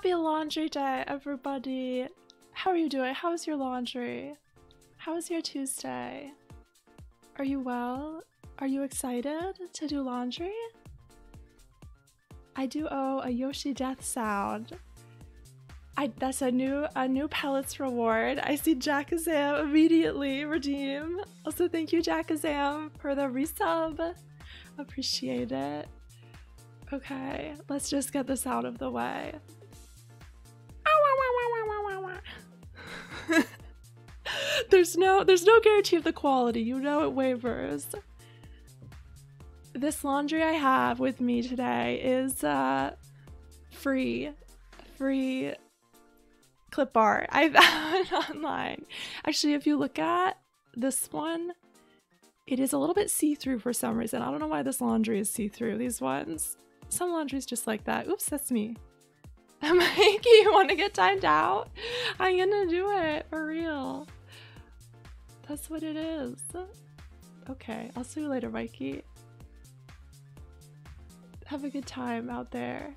Happy laundry day, everybody. How are you doing? How's your laundry? How's your Tuesday? Are you well? Are you excited to do laundry? I do owe a Yoshi death sound. That's a new pellets reward. I see Jackazam immediately redeem. Also, thank you, Jackazam, for the resub. Appreciate it. Okay, let's just get this out of the way. There's no guarantee of the quality, you know it wavers. This laundry I have with me today is free clip art I found online. Actually, if you look at this one, it is a little bit see-through for some reason. I don't know why this laundry is see-through. These ones, some laundry's just like that. Oops, that's me. Mikey, you want to get timed out? I'm gonna do it for real. That's what it is. Okay, I'll see you later, Mikey. Have a good time out there.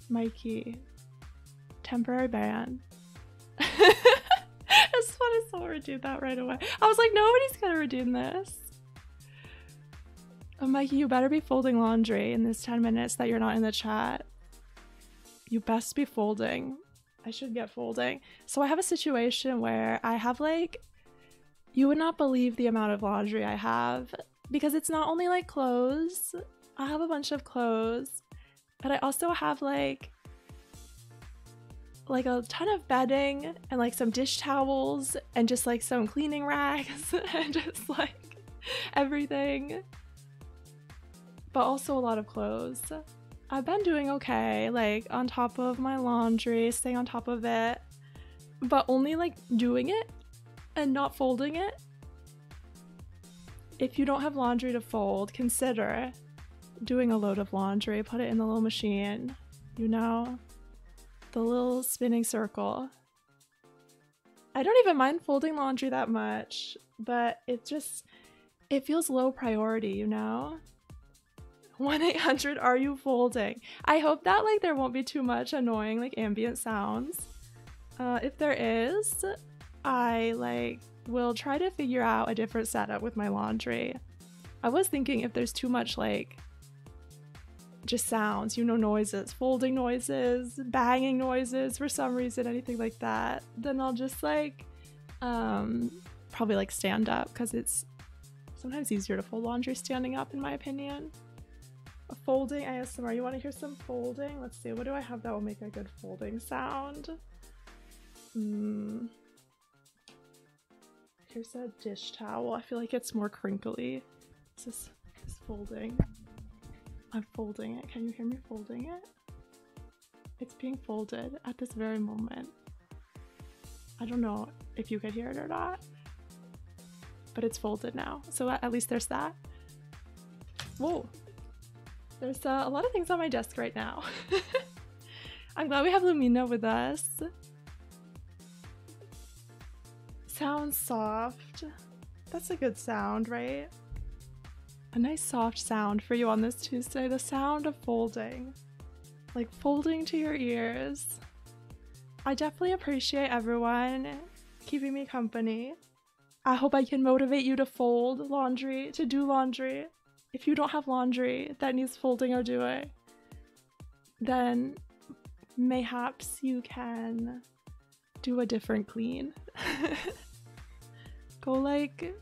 Mikey. Temporary ban. I just want to so redeem that right away. I was like, nobody's gonna redeem this. Oh, Mikey, you better be folding laundry in this 10 minutes that you're not in the chat. You best be folding. I should get folding. So I have a situation where I have like, you would not believe the amount of laundry I have, because it's not only like clothes. I have a bunch of clothes, but I also have like a ton of bedding and like some dish towels and just like some cleaning rags and just like everything, but also a lot of clothes. I've been doing okay, like on top of my laundry, staying on top of it, but only like doing it and not folding it. If you don't have laundry to fold, consider doing a load of laundry, put it in the little machine, you know, the little spinning circle. I don't even mind folding laundry that much, but it feels low priority, you know? 1-800 are you folding? I hope that like there won't be too much annoying like ambient sounds. If there is, I like will try to figure out a different setup with my laundry. I was thinking if there's too much like just sounds, you know, noises, folding noises, banging noises for some reason, anything like that, then I'll just like probably like stand up, because it's sometimes easier to fold laundry standing up in my opinion. Folding ASMR, you want to hear some folding? Let's see, what do I have that will make a good folding sound? Here's a dish towel. I feel like it's more crinkly. This is folding. I'm folding it. Can you hear me folding it? It's being folded at this very moment. I don't know if you could hear it or not, but it's folded now. So at least there's that. Whoa. There's a lot of things on my desk right now. I'm glad we have Lumina with us. Sounds soft. That's a good sound, right? A nice soft sound for you on this Tuesday. The sound of folding. Like folding to your ears. I definitely appreciate everyone keeping me company. I hope I can motivate you to fold laundry, to do laundry. If you don't have laundry that needs folding or doing, then mayhaps you can do a different clean. Go like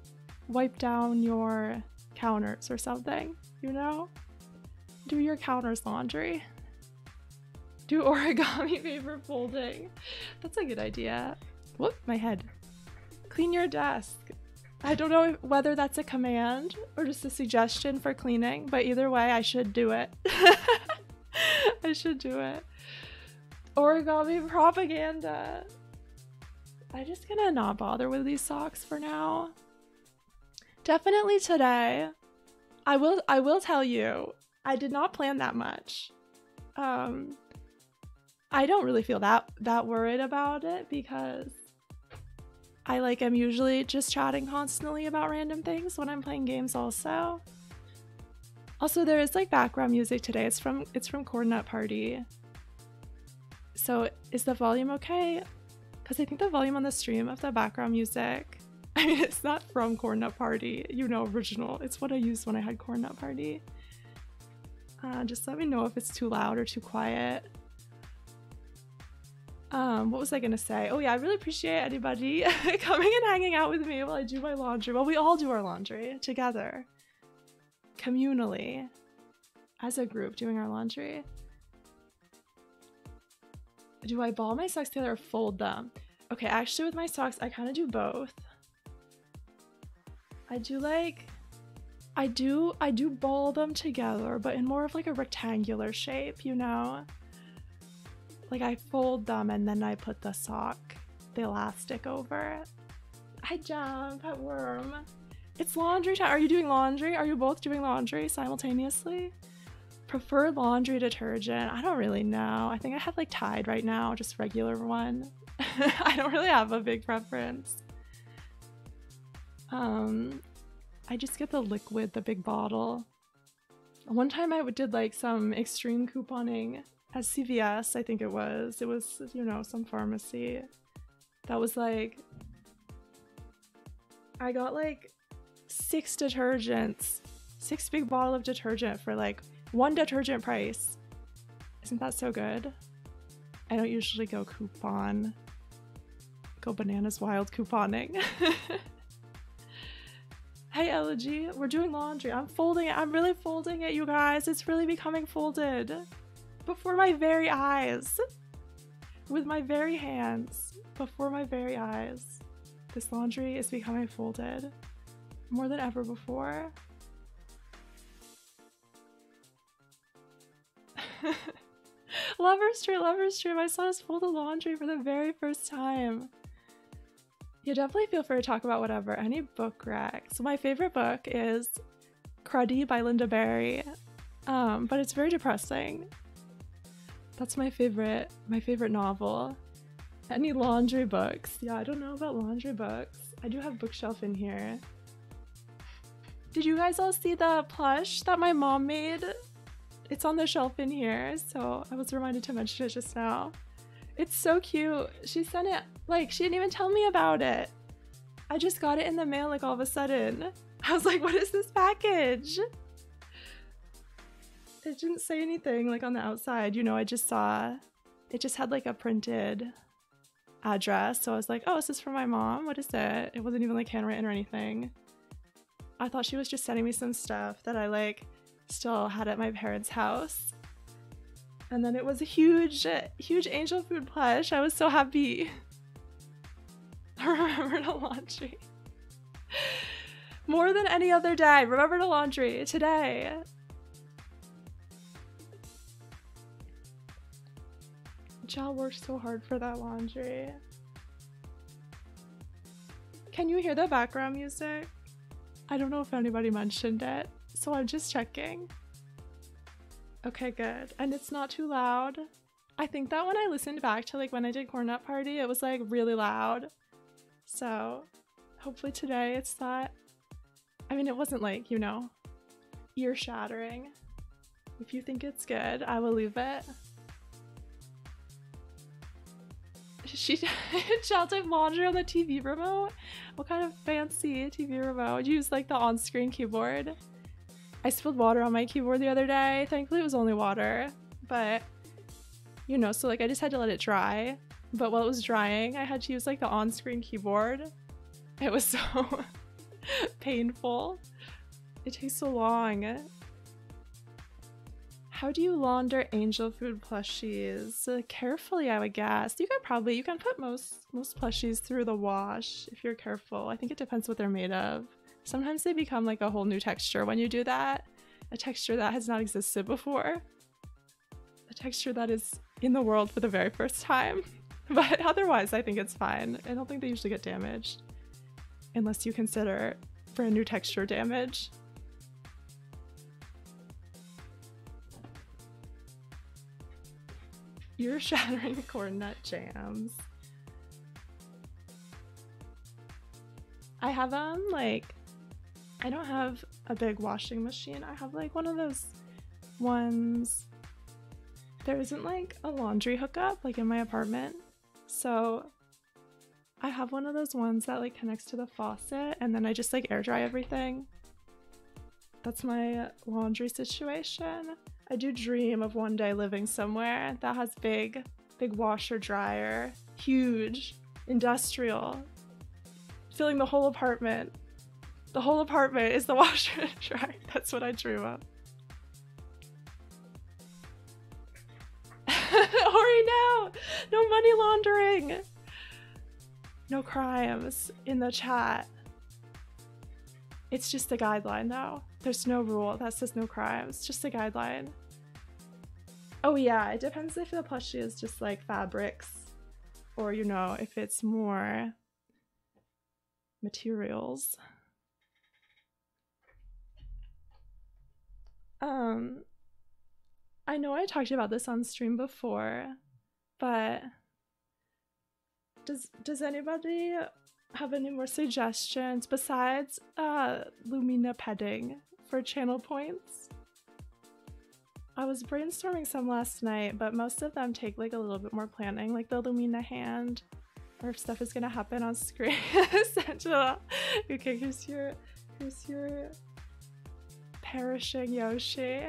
wipe down your counters or something, you know? Do your counters laundry. Do origami paper folding. That's a good idea. Whoop, my head. Clean your desk. I don't know whether that's a command or just a suggestion for cleaning, but either way, I should do it. I should do it. Origami propaganda. I'm just gonna not bother with these socks for now. Definitely today, I will tell you, I did not plan that much. I don't really feel that worried about it, because I like am usually just chatting constantly about random things when I'm playing games also. Also, there is like background music today. It's from Coordinate Party. So is the volume okay? Because I think the volume on the stream of the background music, I mean, it's not from Coordinate Party, you know, original. It's what I used when I had Coordinate Party. Just let me know if it's too loud or too quiet. What was I gonna say? Oh yeah, I really appreciate anybody coming and hanging out with me while I do my laundry. Well, we all do our laundry together, communally, as a group doing our laundry. Do I ball my socks together or fold them? Okay, actually with my socks, I kind of do both. I do ball them together, but in more of like a rectangular shape, you know? Like I fold them and then I put the elastic over it. I jump at Worm. It's laundry time. Are you doing laundry? Are you both doing laundry simultaneously? Preferred laundry detergent? I don't really know. I think I have like Tide right now, just regular one. I don't really have a big preference. I just get the liquid, the big bottle. One time I did like some extreme couponing at CVS, I think it was, you know, some pharmacy. That was like, I got like 6 detergents, 6 big bottle of detergent for like 1 detergent price. Isn't that so good? I don't usually go bananas wild couponing. Hey Elegy, we're doing laundry. I'm folding it. I'm really folding it, you guys. It's really becoming folded. Before my very eyes. With my very hands. Before my very eyes. This laundry is becoming folded. More than ever before. Lover's Tree. My son has folded laundry for the very first time. Yeah, definitely feel free to talk about whatever. Any book rec. So my favorite book is Cruddy by Linda Berry. But it's very depressing. That's my favorite novel. Any laundry books? Yeah, I don't know about laundry books. I do have bookshelf in here. Did you guys all see the plush that my mom made? It's on the shelf in here, so I was reminded to mention it just now. It's so cute. She sent it, like, she didn't even tell me about it. I just got it in the mail, like, all of a sudden. I was like, what is this package? It didn't say anything, like, on the outside. You know, I just saw, it just had, like, a printed address. So I was like, oh, is this for my mom? What is it? It wasn't even, like, handwritten or anything. I thought she was just sending me some stuff that I, like, still had at my parents' house. And then it was a huge angel food plush. I was so happy. I remember the laundry. More than any other day. Remember the laundry today. Jal worked so hard for that laundry. Can you hear the background music? I don't know if anybody mentioned it, so I'm just checking. Okay, good. And it's not too loud. I think that when I listened back to like when I did Coordinate Party, it was like really loud. So hopefully today it's not, I mean, it wasn't like, you know, ear shattering. If you think it's good, I will leave it. She shouted laundry on the TV remote? What kind of fancy TV remote? You use like the on-screen keyboard? I spilled water on my keyboard the other day. Thankfully it was only water, but you know, so like I just had to let it dry. But while it was drying, I had to use like the on-screen keyboard. It was so painful. It takes so long. How do you launder angel food plushies? Carefully, I would guess. You can put most plushies through the wash if you're careful. I think it depends what they're made of. Sometimes they become like a whole new texture when you do that. A texture that has not existed before. A texture that is in the world for the very first time. But otherwise, I think it's fine. I don't think they usually get damaged. Unless you consider brand new texture damage. You're shattering coordinate jams. I have like, I don't have a big washing machine. I have like one of those ones. There isn't like a laundry hookup like in my apartment, so I have one of those ones that like connects to the faucet, and then I just like air dry everything. That's my laundry situation. I do dream of one day living somewhere that has big washer dryer, huge, industrial, filling the whole apartment. The whole apartment is the washer dryer. That's what I dream of. Ori, no! No money laundering! No crimes in the chat. It's just a guideline though. There's no rule that says no crimes, just a guideline. Oh yeah, it depends if the plushie is just like fabrics or, you know, if it's more materials. I know I talked about this on stream before, but does anybody have any more suggestions besides Lumina petting for channel points? I was brainstorming some last night, but most of them take like a little bit more planning, like the Lumina hand, or if stuff is gonna happen on screen. Angela, okay, here's your perishing Yoshi.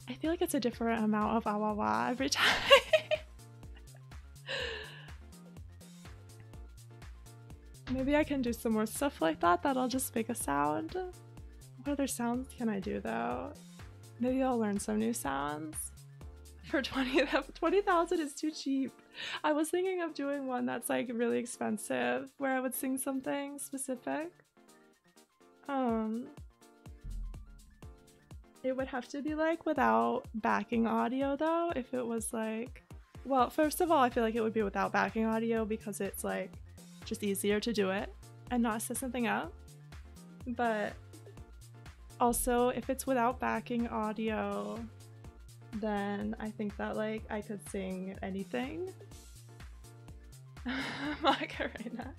I feel like it's a different amount of awawa every time. Maybe I can do some more stuff like that that'll just make a sound. What other sounds can I do though? Maybe I'll learn some new sounds. For 20,000 is too cheap. I was thinking of doing one that's like really expensive where I would sing something specific. It would have to be like without backing audio though. If it was like, well, first of all, I feel like it would be without backing audio because it's like just easier to do it and not set something up. But also if it's without backing audio, then I think that like I could sing anything. Macarena.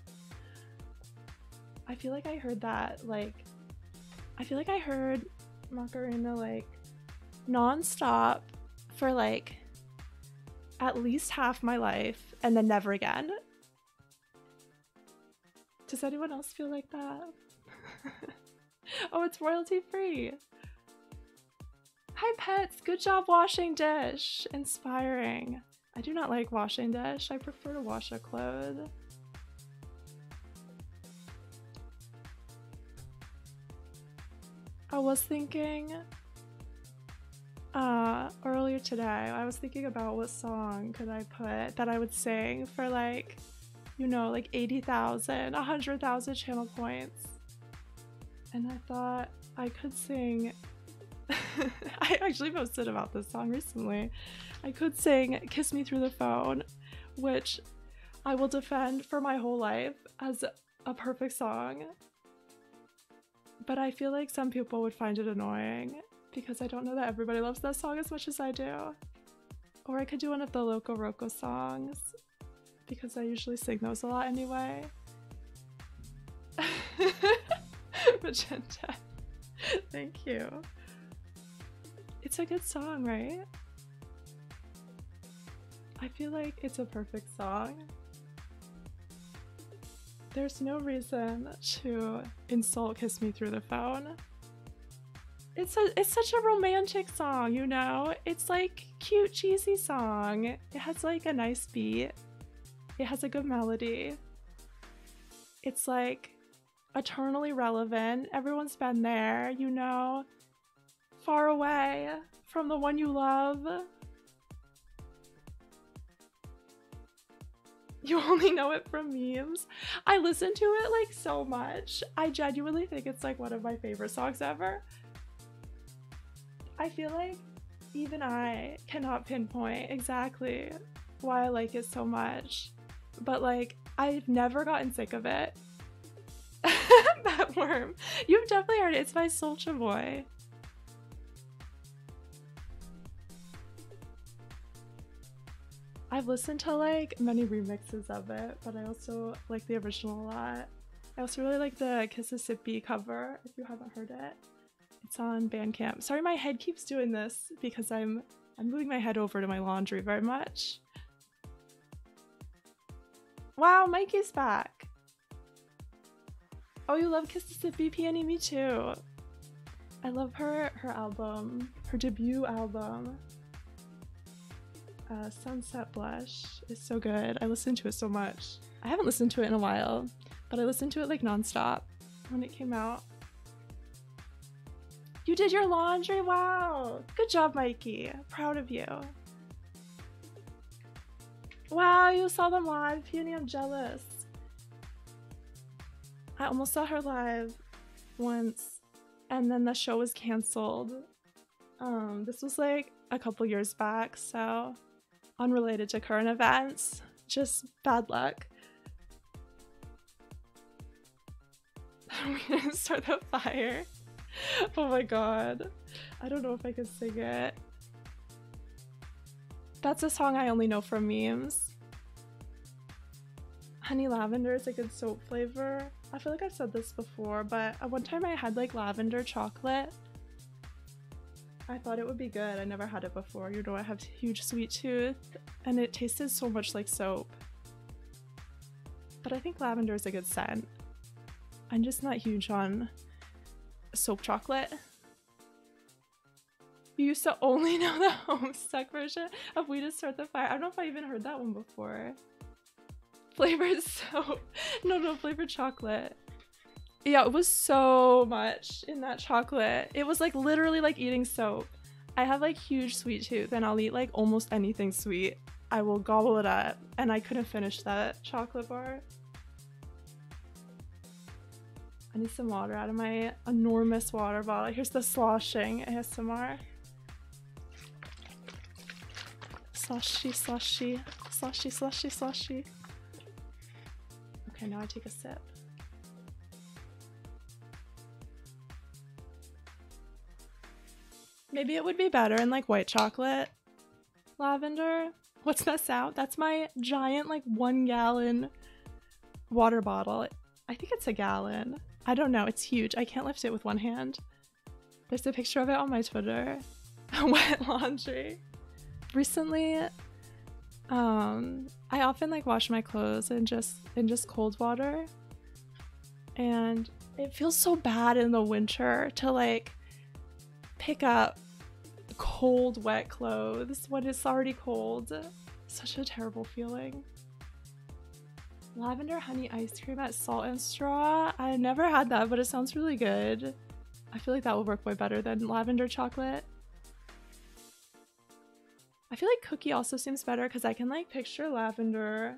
I feel like I heard that, like, I feel like I heard Macarena like non-stop for like at least half my life and then never again. Does anyone else feel like that? Oh, it's royalty free. Hi pets, good job washing dish. Inspiring. I do not like washing dish. I prefer to wash a clothes. I was thinking earlier today, I was thinking about what song could I put that I would sing for like, you know, like 80,000, 100,000 channel points. And I thought I could sing I actually posted about this song recently. I could sing Kiss Me Through the Phone, which I will defend for my whole life as a perfect song. But I feel like some people would find it annoying because I don't know that everybody loves that song as much as I do. Or I could do one of the Loco Roco songs because I usually sing those a lot anyway. Magenta. Thank you. It's a good song, right? I feel like it's a perfect song. There's no reason to insult Kiss Me Through the Phone. It's such a romantic song, you know? It's like cute, cheesy song. It has like a nice beat. It has a good melody. It's like eternally relevant. Everyone's been there, you know? Far away from the one you love. You only know it from memes. I listen to it like so much. I genuinely think it's like one of my favorite songs ever. I feel like even I cannot pinpoint exactly why I like it so much, but like I've never gotten sick of it. That worm. You've definitely heard it. It's by Soulja Boy. I've listened to like many remixes of it, but I also like the original a lot. I also really like the Kississippi cover, if you haven't heard it. It's on Bandcamp. Sorry, my head keeps doing this because I'm moving my head over to my laundry very much. Wow, Mikey's back. Oh, you love Kississippi Peony? Me too. I love her album, her debut album. Sunset Blush is so good. I listen to it so much. I haven't listened to it in a while, but I listened to it like nonstop when it came out. You did your laundry? Wow! Good job, Mikey. Proud of you. Wow, you saw them live, Peony. I'm jealous. I almost saw her live once, and then the show was canceled. This was like a couple years back, so unrelated to current events. Just bad luck. I'm gonna start the fire. Oh my god. I don't know if I can sing it. That's a song I only know from memes. Honey lavender is a good soap flavor. I feel like I've said this before, but at one time I had like lavender chocolate. I thought it would be good. I never had it before. You know, I have a huge sweet tooth and it tasted so much like soap. But I think lavender is a good scent. I'm just not huge on soap chocolate. You used to only know the Homestuck version of We Just Start the Fire. I don't know if I even heard that one before. Flavored soap. No, flavored chocolate. Yeah, it was so much in that chocolate. It was like literally like eating soap. I have like huge sweet tooth and I'll eat like almost anything sweet. I will gobble it up and I couldn't finish that chocolate bar. I need some water out of my enormous water bottle. Here's the sloshing ASMR. Sloshy, sloshy, sloshy, sloshy, sloshy. Okay, now I take a sip. Maybe it would be better in like white chocolate lavender. What's that sound? That's my giant like 1 gallon water bottle. I think it's a gallon. I don't know. It's huge. I can't lift it with one hand. There's a picture of it on my Twitter. Wet laundry. Recently, I often like wash my clothes in just cold water, and it feels so bad in the winter to like pick up cold wet clothes when it's already cold. Such a terrible feeling. Lavender honey ice cream at Salt and Straw. I never had that, but it sounds really good. I feel like that would work way better than lavender chocolate. I feel like cookie also seems better because I can like picture lavender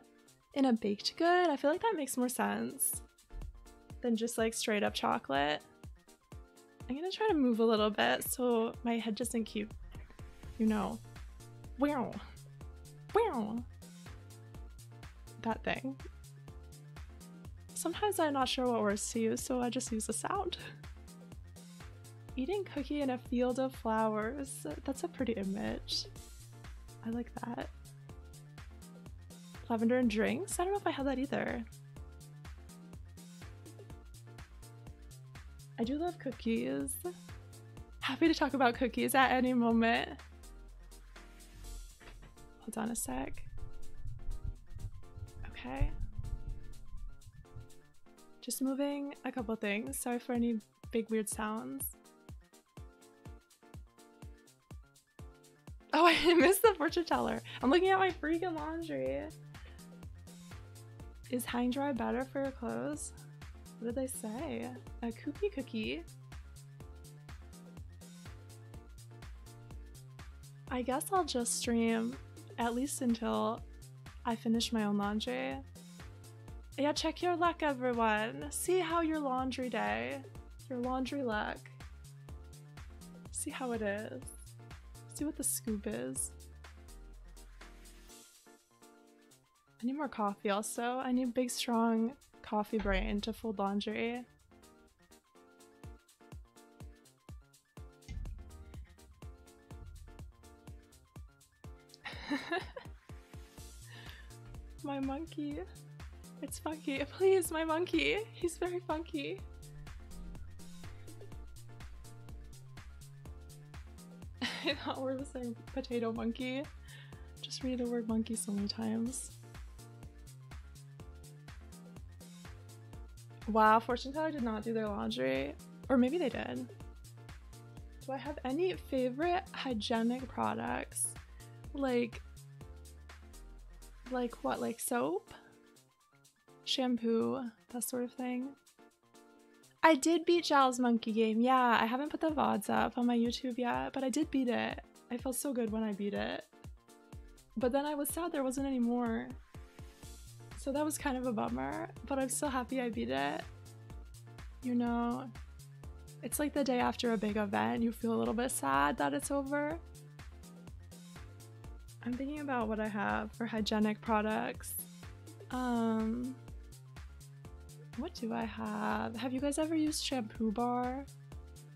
in a baked good. I feel like that makes more sense than just like straight up chocolate. I'm gonna try to move a little bit so my head doesn't keep, you know, wow, that thing. Sometimes I'm not sure what words to use, so I just use the sound. Eating cookie in a field of flowers. That's a pretty image. I like that. Lavender and drinks? I don't know if I have that either. I do love cookies. Happy to talk about cookies at any moment. Hold on a sec. Okay. Just moving a couple things. Sorry for any big weird sounds. Oh, I missed the fortune teller. I'm looking at my freaking laundry. Is hang dry better for your clothes? What did they say? A cookie. I guess I'll just stream at least until I finish my own laundry. Yeah, check your luck, everyone. See how your laundry day, your laundry luck. See how it is. See what the scoop is. I need more coffee also. I need big, strong coffee brain to fold laundry. my monkey. It's funky. Please, my monkey. He's very funky. I thought we were saying potato monkey. Just read the word monkey so many times. Wow, fortune teller did not do their laundry. Or maybe they did. Do I have any favorite hygienic products? Like what? Like soap? Shampoo? That sort of thing? I did beat Zhao's monkey game. Yeah, I haven't put the VODs up on my YouTube yet, but I did beat it. I felt so good when I beat it. But then I was sad there wasn't any more. So that was kind of a bummer, but I'm still happy I beat it. You know, it's like the day after a big event, you feel a little bit sad that it's over. I'm thinking about what I have for hygienic products. What do I have? Have you guys ever used Shampoo Bar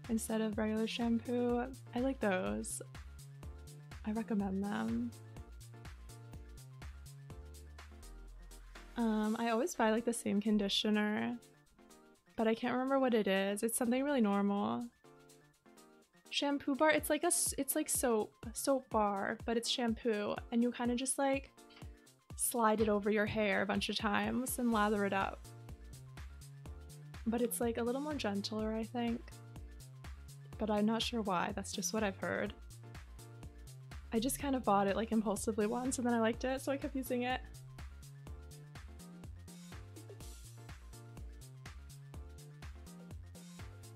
instead of regular shampoo? I like those. I recommend them. I always buy like the same conditioner, but I can't remember what it is. It's something really normal. Shampoo bar, it's like soap bar, but it's shampoo, and you kind of just like slide it over your hair a bunch of times and lather it up. But it's like a little more gentler, I think. But I'm not sure why, that's just what I've heard. I just kind of bought it like impulsively once and then I liked it, so I kept using it.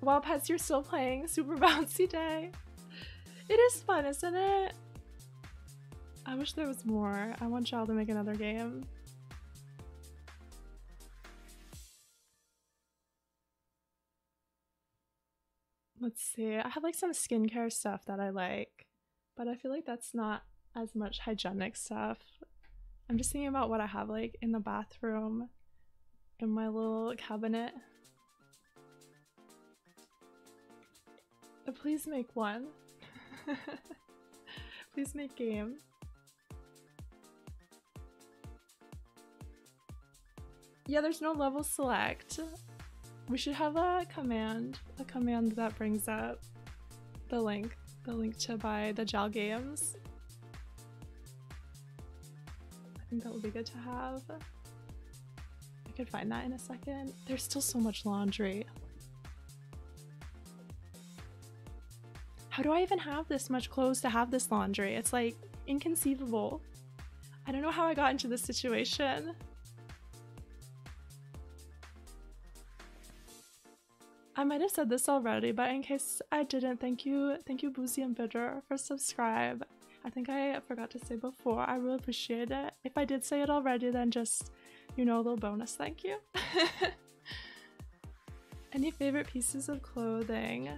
Wow, Pets, you're still playing Super Bouncy Day. It is fun, isn't it? I wish there was more. I want Zhao to make another game. Let's see. I have like some skincare stuff that I like, but I feel like that's not as much hygienic stuff. I'm just thinking about what I have like in the bathroom in my little cabinet. Please make one. Please make game. Yeah, there's no level select. We should have a command that brings up the link to buy the Zhao games. I think that would be good to have. I could find that in a second. There's still so much laundry. How do I even have this much clothes to have this laundry? It's like inconceivable. I don't know how I got into this situation. I might have said this already, but in case I didn't, thank you Boozy and Bitter for subscribe. I think I forgot to say before, I really appreciate it. If I did say it already, then just, you know, a little bonus thank you. Any favorite pieces of clothing?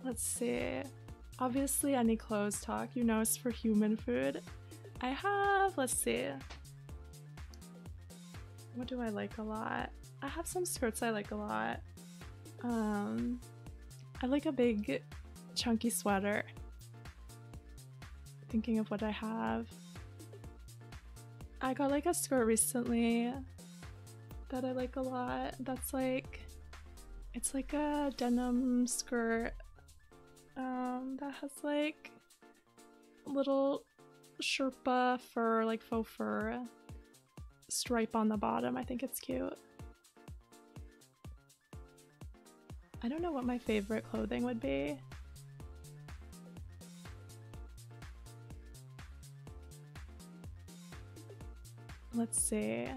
Let's see. Obviously any clothes talk, you know, it's for human food. I have, let's see. What do I like a lot? I have some skirts I like a lot. I like a big chunky sweater. Thinking of what I have. I got like a skirt recently that I like a lot. That's like, it's like a denim skirt that has like little Sherpa fur, like faux fur stripe on the bottom. I think it's cute. I don't know what my favorite clothing would be. Let's see.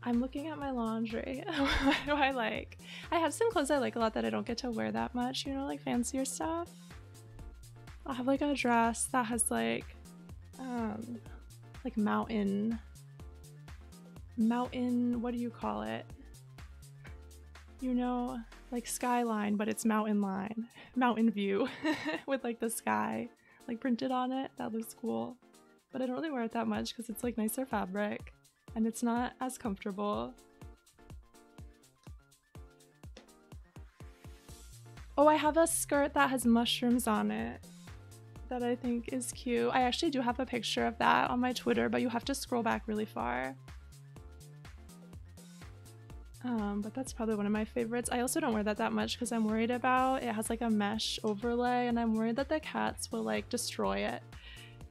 I'm looking at my laundry. What do I like? I have some clothes I like a lot that I don't get to wear that much, you know, like fancier stuff. I'll have like a dress that has like mountain, what do you call it? You know, like skyline, but it's mountain line, mountain view with like the sky like printed on it. That looks cool, but I don't really wear it that much because it's like nicer fabric and it's not as comfortable. Oh, I have a skirt that has mushrooms on it. that I think is cute. I actually do have a picture of that on my Twitter, but you have to scroll back really far. But that's probably one of my favorites. I also don't wear that much because I'm worried about it has like a mesh overlay, and I'm worried that the cats will like destroy it.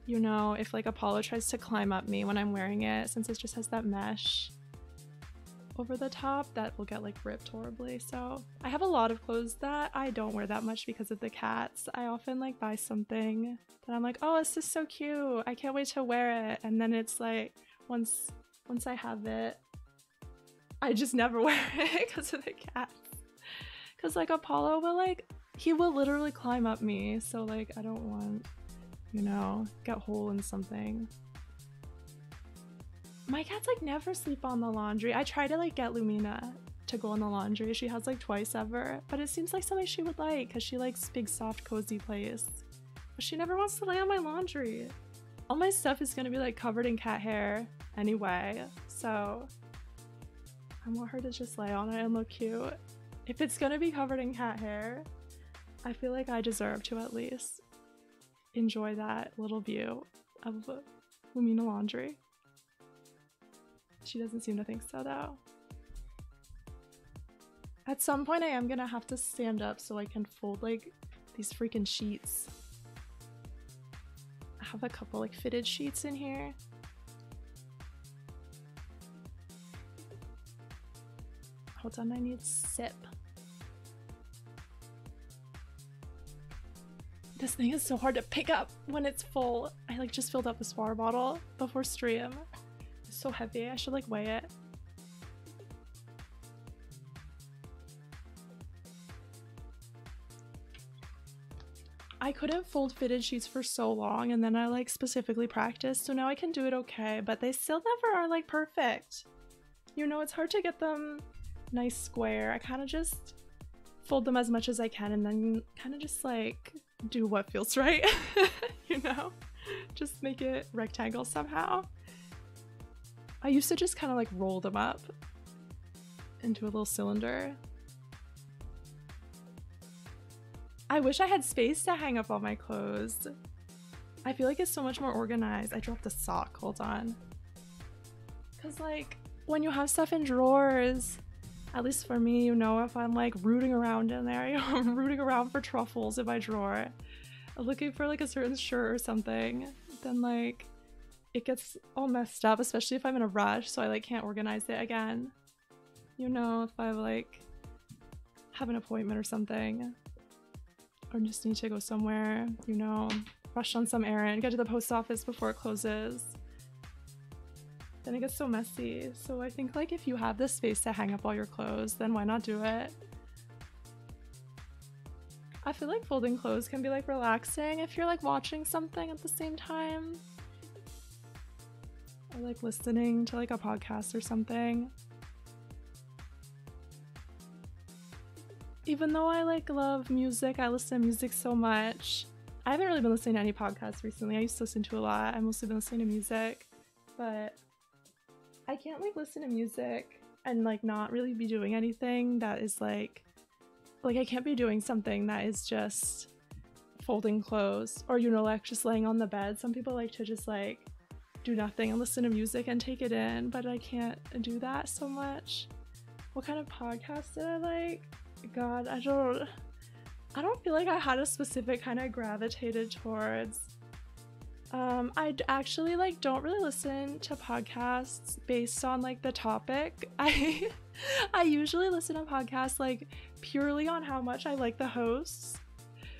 You know, if like Apollo tries to climb up me when I'm wearing it, since it just has that mesh over the top, that will get like ripped horribly. So I have a lot of clothes that I don't wear that much because of the cats. I often like buy something that I'm like, oh, this is so cute, I can't wait to wear it, and then it's like once I have it, I just never wear it because of the cats. Because like Apollo will like, he will literally climb up me, so like I don't want, you know, get hole in something. My cats like never sleep on the laundry. I try to like get Lumina to go on the laundry. She has like twice ever, but it seems like something she would like because she likes big soft cozy place. But she never wants to lay on my laundry. All my stuff is gonna be like covered in cat hair anyway, so I want her to just lay on it and look cute. If it's gonna be covered in cat hair, I feel like I deserve to at least enjoy that little view of Lumina laundry. She doesn't seem to think so though. At some point I am gonna have to stand up so I can fold like these freaking sheets. I have a couple like fitted sheets in here. Hold on, I need sip. This thing is so hard to pick up when it's full. I like just filled up this water bottle before stream. It's so heavy, I should like weigh it. I couldn't fold fitted sheets for so long, and then I like specifically practiced, so now I can do it okay, but they still never are like perfect. You know, it's hard to get them nice square. I kind of just fold them as much as I can and then kind of just like do what feels right. You know, just make it rectangle somehow. I used to just kind of like roll them up into a little cylinder. I wish I had space to hang up all my clothes. I feel like it's so much more organized. I dropped a sock, hold on. Cause like when you have stuff in drawers, at least for me, you know, if I'm like rooting around in there, you know, I'm rooting around for truffles in my drawer, looking for like a certain shirt or something, then like it gets all messed up, especially if I'm in a rush, so I like can't organize it again. You know, if I like have an appointment or something, or just need to go somewhere, you know, rush on some errand, get to the post office before it closes, then it gets so messy. So I think like if you have the space to hang up all your clothes, then why not do it? I feel like folding clothes can be like relaxing if you're like watching something at the same time, or like listening to like a podcast or something. Even though I like love music, I listen to music so much. I haven't really been listening to any podcasts recently. I used to listen to a lot. I've mostly been listening to music, but I can't like listen to music and like not really be doing anything that is like I can't be doing something that is just folding clothes or, you know, like just laying on the bed. Some people like to just like do nothing and listen to music and take it in, but I can't do that so much. What kind of podcast did I like? God, I don't feel like I had a specific kind I gravitated towards. I actually like don't really listen to podcasts based on like the topic. I usually listen to podcasts like purely on how much I like the hosts.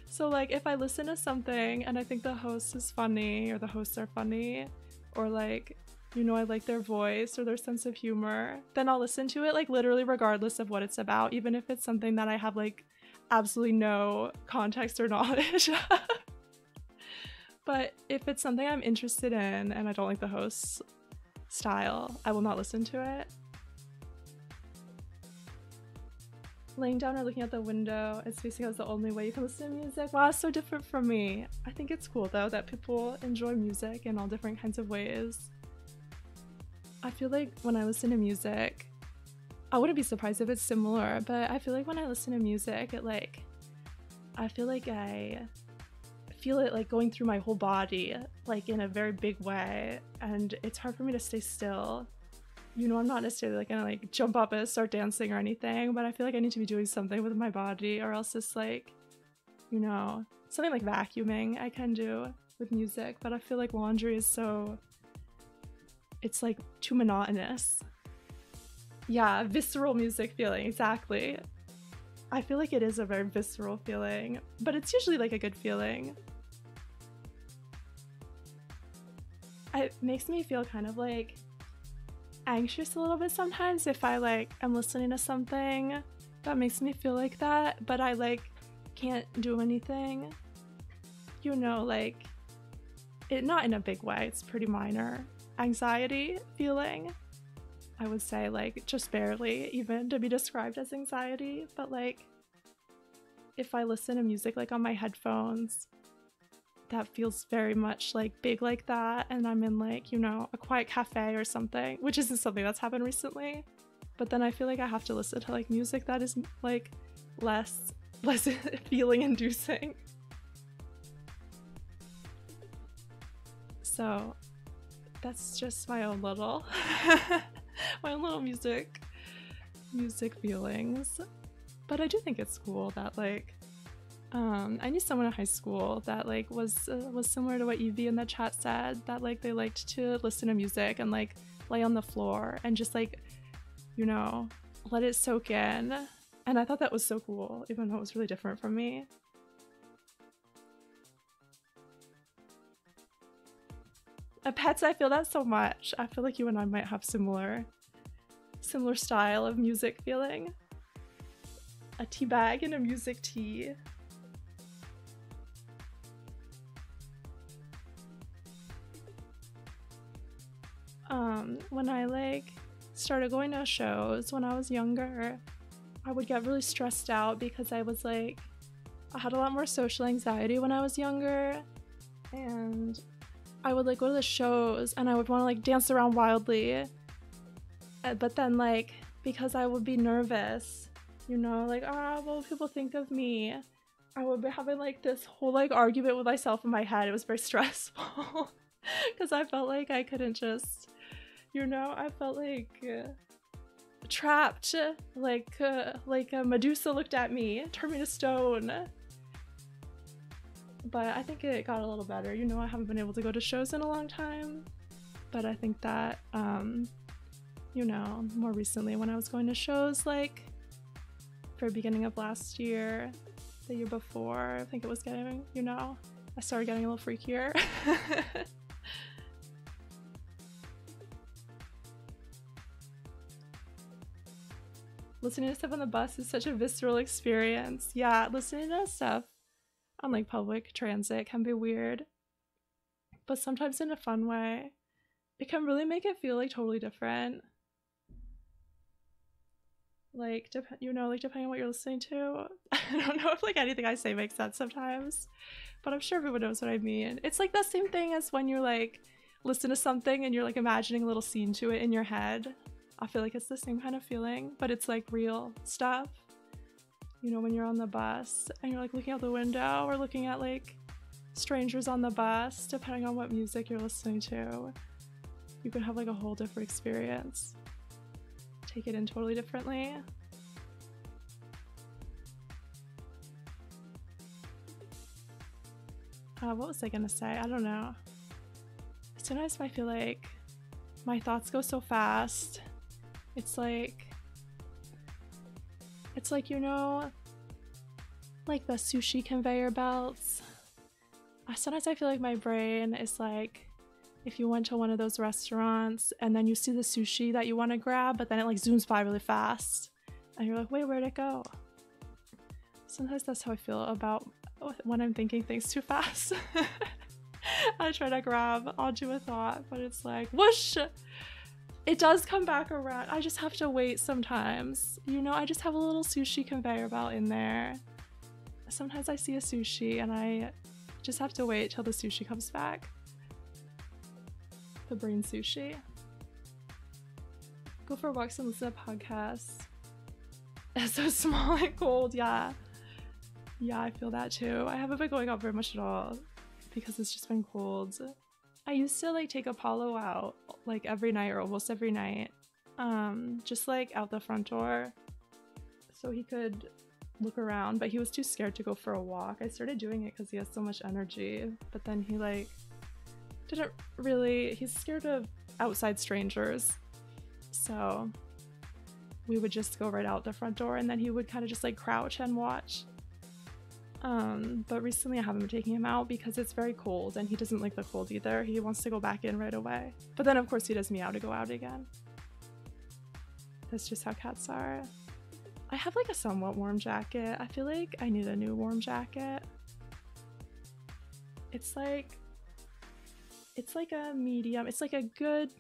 So like if I listen to something and I think the host is funny or the hosts are funny, or like, you know, I like their voice or their sense of humor, then I'll listen to it like literally regardless of what it's about, even if it's something that I have like absolutely no context or knowledge. But if it's something I'm interested in and I don't like the host's style, I will not listen to it. Laying down or looking out the window is basically the only way you can listen to music. Wow, it's so different from me. I think it's cool though that people enjoy music in all different kinds of ways. I feel like when I listen to music, I wouldn't be surprised if it's similar, but I feel like when I listen to music, I feel like I feel it like going through my whole body, like in a very big way, and it's hard for me to stay still. You know, I'm not necessarily like gonna like jump up and start dancing or anything, but I feel like I need to be doing something with my body, or else it's like, you know, something like vacuuming I can do with music, but I feel like laundry is so, it's like too monotonous. Yeah, visceral music feeling, exactly. I feel like it is a very visceral feeling, but it's usually like a good feeling. It makes me feel kind of like anxious a little bit sometimes if I like am listening to something that makes me feel like that, but I like can't do anything. You know, like it, not in a big way, it's pretty minor anxiety feeling. I would say like just barely even to be described as anxiety, but like if I listen to music like on my headphones, that feels very much like big like that, and I'm in like, you know, a quiet cafe or something, which isn't something that's happened recently, but then I feel like I have to listen to like music that is like less feeling inducing. So that's just my own little my own little music feelings. But I do think it's cool that like I knew someone in high school that like was similar to what Evie in the chat said, that like they liked to listen to music and like lay on the floor and just like, you know, let it soak in. And I thought that was so cool, even though it was really different from me. Pets, I feel that so much. I feel like you and I might have similar style of music feeling. A tea bag and a music tea. When I like started going to shows when I was younger, I would get really stressed out because I was like, I had a lot more social anxiety when I was younger, and I would like go to the shows and I would want to like dance around wildly, but then like because I would be nervous, you know, like what will people think of me, I would be having like this whole like argument with myself in my head. It was very stressful because I felt like I couldn't just, you know, I felt like trapped, like Medusa looked at me, turned me to stone. But I think it got a little better. You know, I haven't been able to go to shows in a long time, but I think that, you know, more recently when I was going to shows, like, very beginning of last year, the year before, I think it was getting, you know, I started getting a little freakier. Listening to stuff on the bus is such a visceral experience. Yeah, listening to stuff on like public transit can be weird, but sometimes in a fun way. It can really make it feel like totally different. Like, you know, like depending on what you're listening to. I don't know if like anything I say makes sense sometimes, but I'm sure everyone knows what I mean. It's like the same thing as when you're like listen to something and you're like imagining a little scene to it in your head. I feel like it's the same kind of feeling, but it's like real stuff. You know, when you're on the bus and you're like looking out the window or looking at like strangers on the bus, depending on what music you're listening to, you can have like a whole different experience. Take it in totally differently. What was I gonna say? I don't know. Sometimes I feel like my thoughts go so fast. It's like, you know, like the sushi conveyor belts. Sometimes I feel like my brain is like, if you went to one of those restaurants and then you see the sushi that you want to grab, but then it like zooms by really fast and you're like, wait, where'd it go? Sometimes that's how I feel about when I'm thinking things too fast. I try to grab onto a thought, but it's like whoosh, it does come back around. I just have to wait sometimes, you know. I just have a little sushi conveyor belt in there. Sometimes I see a sushi and I just have to wait till the sushi comes back. The brain sushi. Go for walks and listen to podcasts. It's so small and cold. Yeah, I feel that too. I haven't been going out very much at all. because it's just been cold. I used to like take Apollo out like every night or almost every night, just like out the front door so he could look around, but he was too scared to go for a walk. I started doing it because he has so much energy, but then he like didn't really, he's scared of outside strangers, so we would just go right out the front door and then he would kind of just like crouch and watch. But recently I haven't been taking him out because it's very cold and he doesn't like the cold either. He wants to go back in right away. But then of course he does meow to go out again. That's just how cats are. I have like a somewhat warm jacket. I feel like I need a new warm jacket. It's like a medium, it's like a good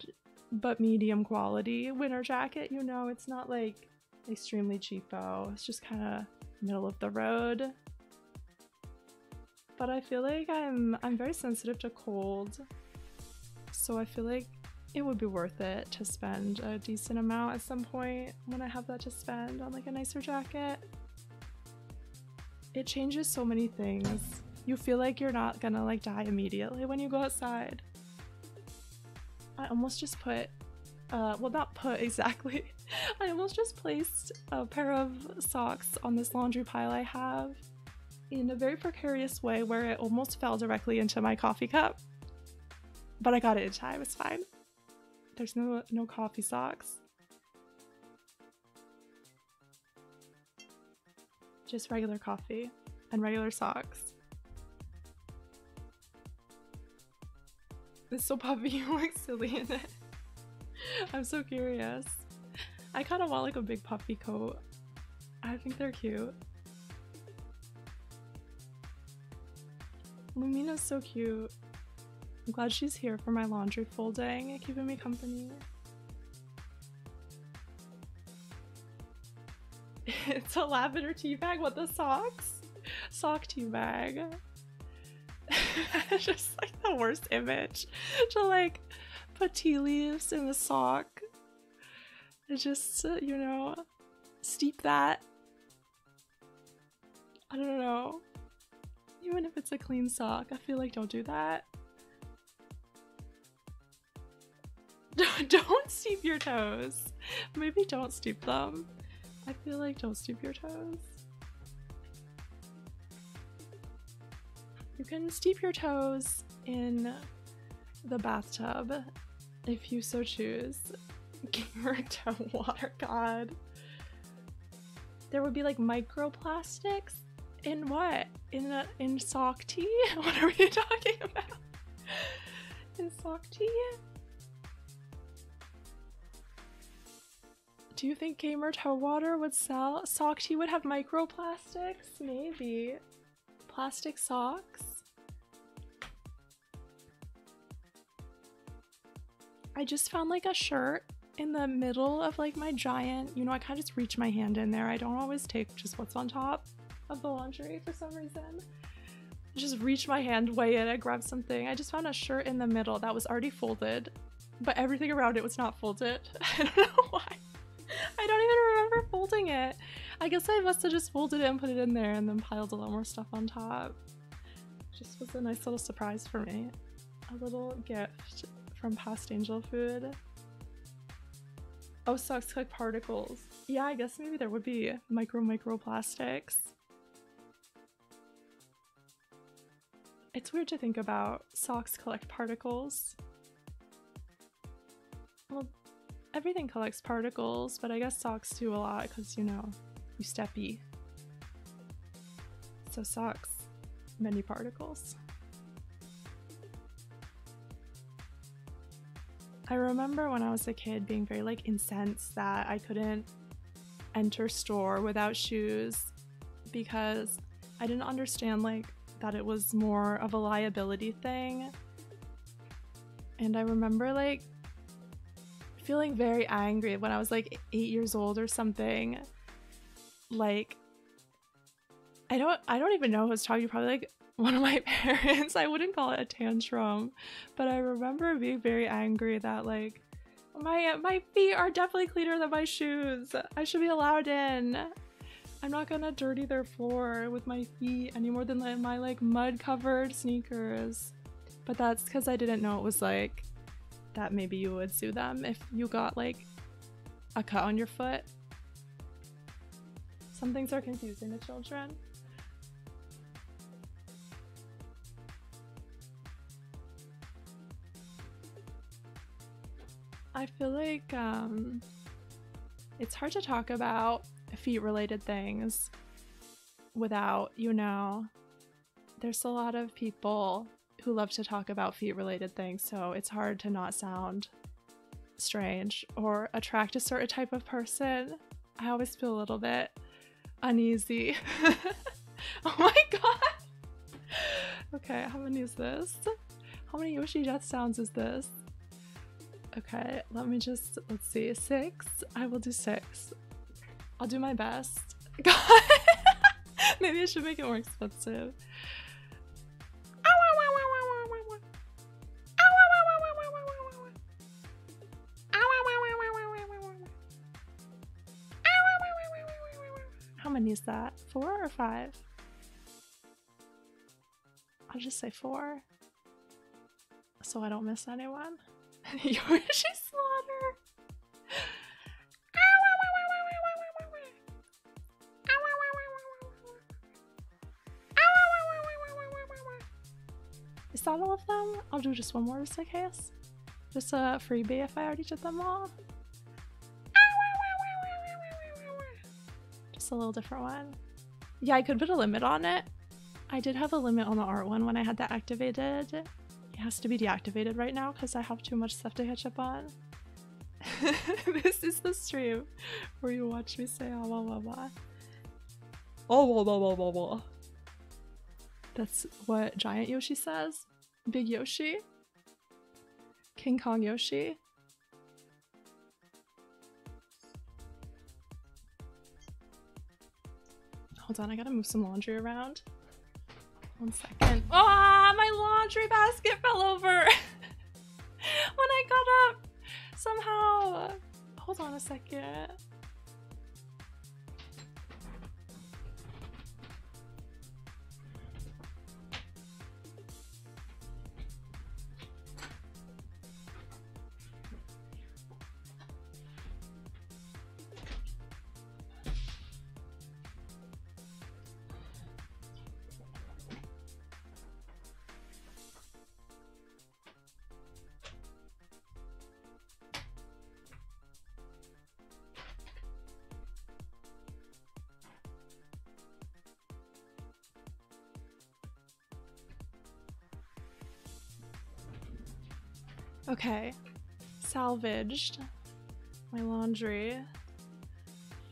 but medium quality winter jacket, you know? It's not like extremely cheapo. It's just kind of middle of the road. But I feel like I'm very sensitive to cold, so I feel like it would be worth it to spend a decent amount at some point when I have that to spend on like a nicer jacket. It changes so many things. You feel like you're not gonna like die immediately when you go outside. I almost just put, well not put exactly, I almost just placed a pair of socks on this laundry pile I have in a very precarious way where it almost fell directly into my coffee cup. But I got it in time, it's fine. There's no coffee socks. Just regular coffee and regular socks. It's so puffy, you look silly in it. I'm so curious. I kind of want like a big puffy coat. I think they're cute. Lumina's so cute. I'm glad she's here for my laundry folding and keeping me company. It's a lavender tea bag with the socks. Sock tea bag. It's just like the worst image to like put tea leaves in the sock. It's just, you know, steep that. I don't know. Even if it's a clean sock, I feel like don't do that. Don't steep your toes. Maybe don't steep them. I feel like don't steep your toes. You can steep your toes in the bathtub if you so choose. Gamer toe water, god. There would be like microplastics in what? In sock tea? What are we talking about? In sock tea? Do you think Gamer toe water would sell? Sock tea would have microplastics? Maybe. Plastic socks? I just found like a shirt in the middle of like my giant, you know, I kind of just reach my hand in there. I don't always take just what's on top of the laundry for some reason. Just reach my hand way in and grab something. I just found a shirt in the middle that was already folded, but everything around it was not folded. I don't know why. I don't even remember folding it. I guess I must have just folded it and put it in there and then piled a lot more stuff on top. Just was a nice little surprise for me. A little gift from Past Angel Food. Oh, socks collect particles. Yeah, I guess maybe there would be microplastics. It's weird to think about. Socks collect particles. Well, everything collects particles, but I guess socks do a lot because, you know, you steppy. So socks, many particles. I remember when I was a kid being very like incensed that I couldn't enter store without shoes because I didn't understand like that it was more of a liability thing. And I remember like feeling very angry when I was like 8 years old or something. Like I don't even know who was talking, probably like one of my parents. I wouldn't call it a tantrum, but I remember being very angry that like my feet are definitely cleaner than my shoes. I should be allowed in. I'm not gonna dirty their floor with my feet any more than my like mud covered sneakers. But that's because I didn't know it was like that maybe you would sue them if you got like a cut on your foot. Some things are confusing to children. I feel like it's hard to talk about feet related things without, you know, there's a lot of people who love to talk about feet related things, so it's hard to not sound strange or attract a certain type of person. I always feel a little bit uneasy. Oh my god! Okay, how many is this? How many Yoshi death sounds is this? Okay, let's see, 6? I will do 6. I'll do my best. God! Maybe I should make it more expensive. How many is that? 4 or 5? I'll just say 4. So I don't miss anyone. Yoshi slaughter! Is that all of them? I'll do just one more just in case. Just a freebie if I already did them all. Just a little different one. Yeah, I could put a limit on it. I did have a limit on the art one when I had that activated. It has to be deactivated right now because I have too much stuff to catch up on. This is the stream where you watch me say ah wah wah wah. Oh wah wah wah wah wah. That's what Giant Yoshi says. Big Yoshi. King Kong Yoshi. Hold on, I gotta move some laundry around. 1 second. Ah, my laundry basket fell over when I got up somehow. Hold on a second. Okay, salvaged my laundry,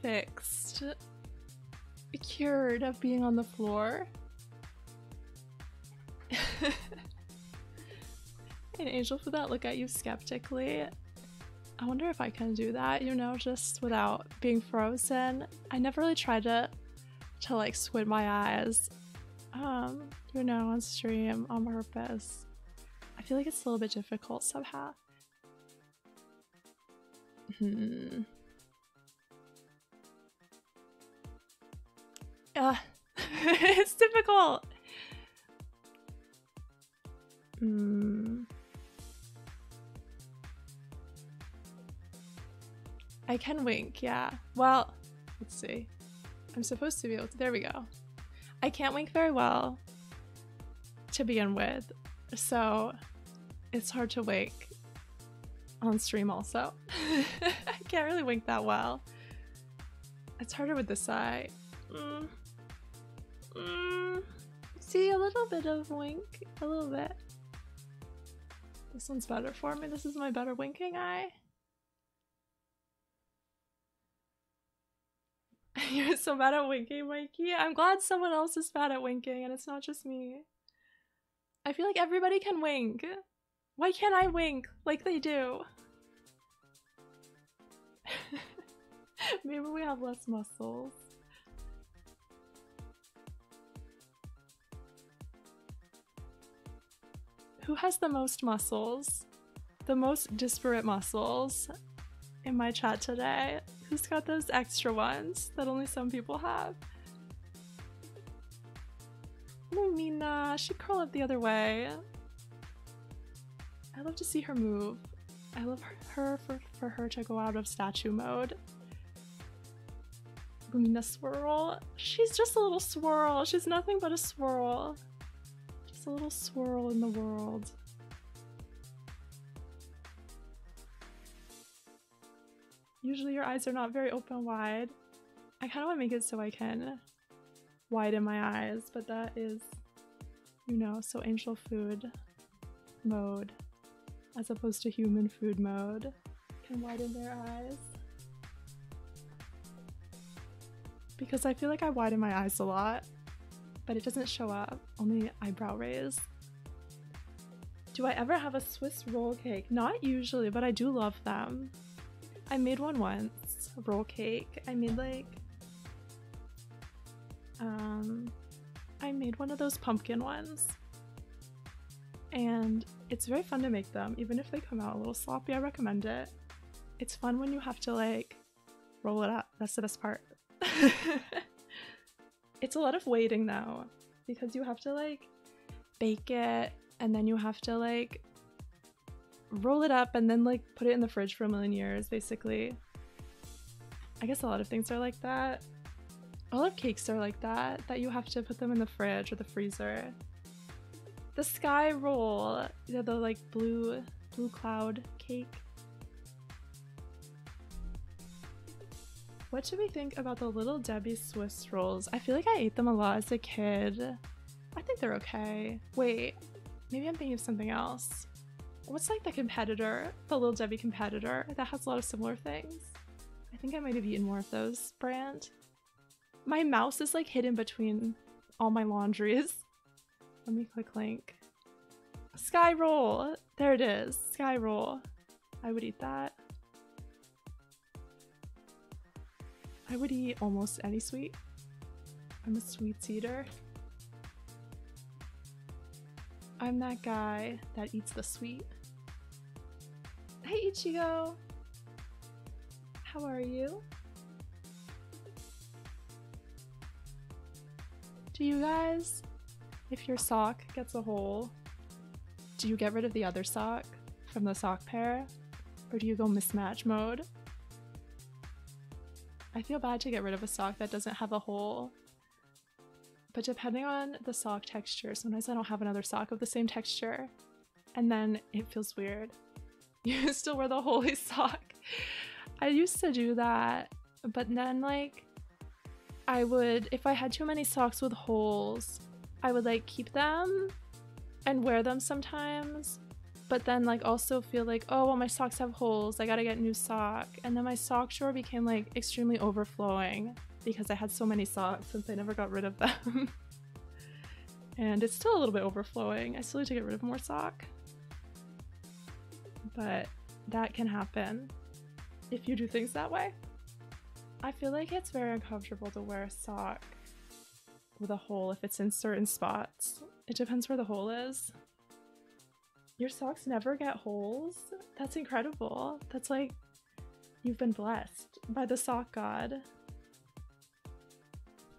fixed, cured of being on the floor. An angel for that look at you skeptically. I wonder if I can do that, you know, just without being frozen. I never really tried to like squint my eyes, you know, on stream on purpose. I feel like it's a little bit difficult somehow. It's difficult. I can wink, yeah. Well, let's see. I'm supposed to be able to. There we go. I can't wink very well to begin with, so it's hard to wink on stream also. I can't really wink that well. It's harder with this eye. See, a little bit of wink. A little bit. This one's better for me. This is my better winking eye. You're so bad at winking, Mikey. I'm glad someone else is bad at winking and it's not just me. I feel like everybody can wink. Why can't I wink like they do? Maybe we have less muscles. Who has the most muscles? The most disparate muscles in my chat today? just got those extra ones that only some people have. Lumina, she'd curl up the other way. I love to see her move. I love her for her to go out of statue mode. Lumina swirl. She's just a little swirl. She's nothing but a swirl. Just a little swirl in the world. Usually your eyes are not very open wide. I kind of want to make it so I can widen my eyes, but that is, you know, so angel food mode as opposed to human food mode can widen their eyes. Because I feel like I widen my eyes a lot, but it doesn't show up, only eyebrow raise. Do I ever have a Swiss roll cake? Not usually, but I do love them. I made one once, a roll cake. I made like, I made one of those pumpkin ones. And it's very fun to make them, even if they come out a little sloppy. I recommend it. It's fun when you have to like roll it up. That's the best part. It's a lot of waiting though, because you have to like bake it and then you have to like roll it up and then like put it in the fridge for a million years, basically. I guess a lot of things are like that. A lot of cakes are like that you have to put them in the fridge or the freezer. The sky roll, the like blue cloud cake. What should we think about the Little Debbie Swiss rolls? I feel like I ate them a lot as a kid. I think they're okay. Wait, maybe I'm thinking of something else. What's like the competitor, the Little Debbie competitor that has a lot of similar things? I think I might have eaten more of those brand. My mouse is like hidden between all my laundries. Let me click link. Sky roll! There it is. Sky roll. I would eat that. I would eat almost any sweet. I'm a sweets eater. I'm that guy that eats the sweet. Hey Ichigo! How are you? Do you guys, if your sock gets a hole, do you get rid of the other sock from the sock pair? Or do you go mismatch mode? I feel bad to get rid of a sock that doesn't have a hole. But depending on the sock texture, sometimes I don't have another sock of the same texture. And then it feels weird. You still wear the holey sock. I used to do that, but then like, I would, if I had too many socks with holes, I would like keep them and wear them sometimes, but then like also feel like, oh, well my socks have holes, I gotta get a new sock. And then my sock drawer became like extremely overflowing because I had so many socks since I never got rid of them. And it's still a little bit overflowing. I still need to get rid of more sock. But that can happen if you do things that way. I feel like it's very uncomfortable to wear a sock with a hole if it's in certain spots. It depends where the hole is. Your socks never get holes? That's incredible. That's like, you've been blessed by the sock god.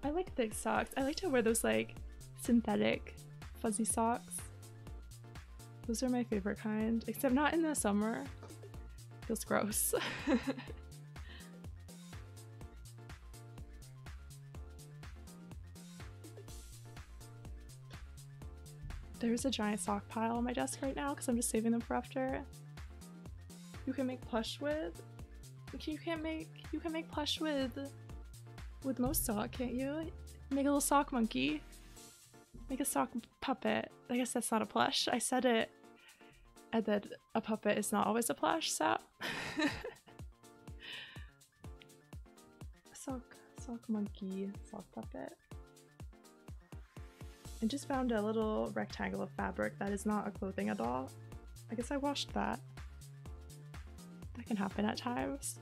I like thick socks. I like to wear those like synthetic fuzzy socks. Those are my favorite kind, except not in the summer. Feels gross. There's a giant sock pile on my desk right now because I'm just saving them for after. You can make plush with. You can make plush with most sock, can't you? Make a little sock monkey. Make a sock puppet. I guess that's not a plush. I said it, and then a puppet is not always a plush, so. Sock monkey, sock puppet. I just found a little rectangle of fabric that is not a clothing at all. I guess I washed that. That can happen at times.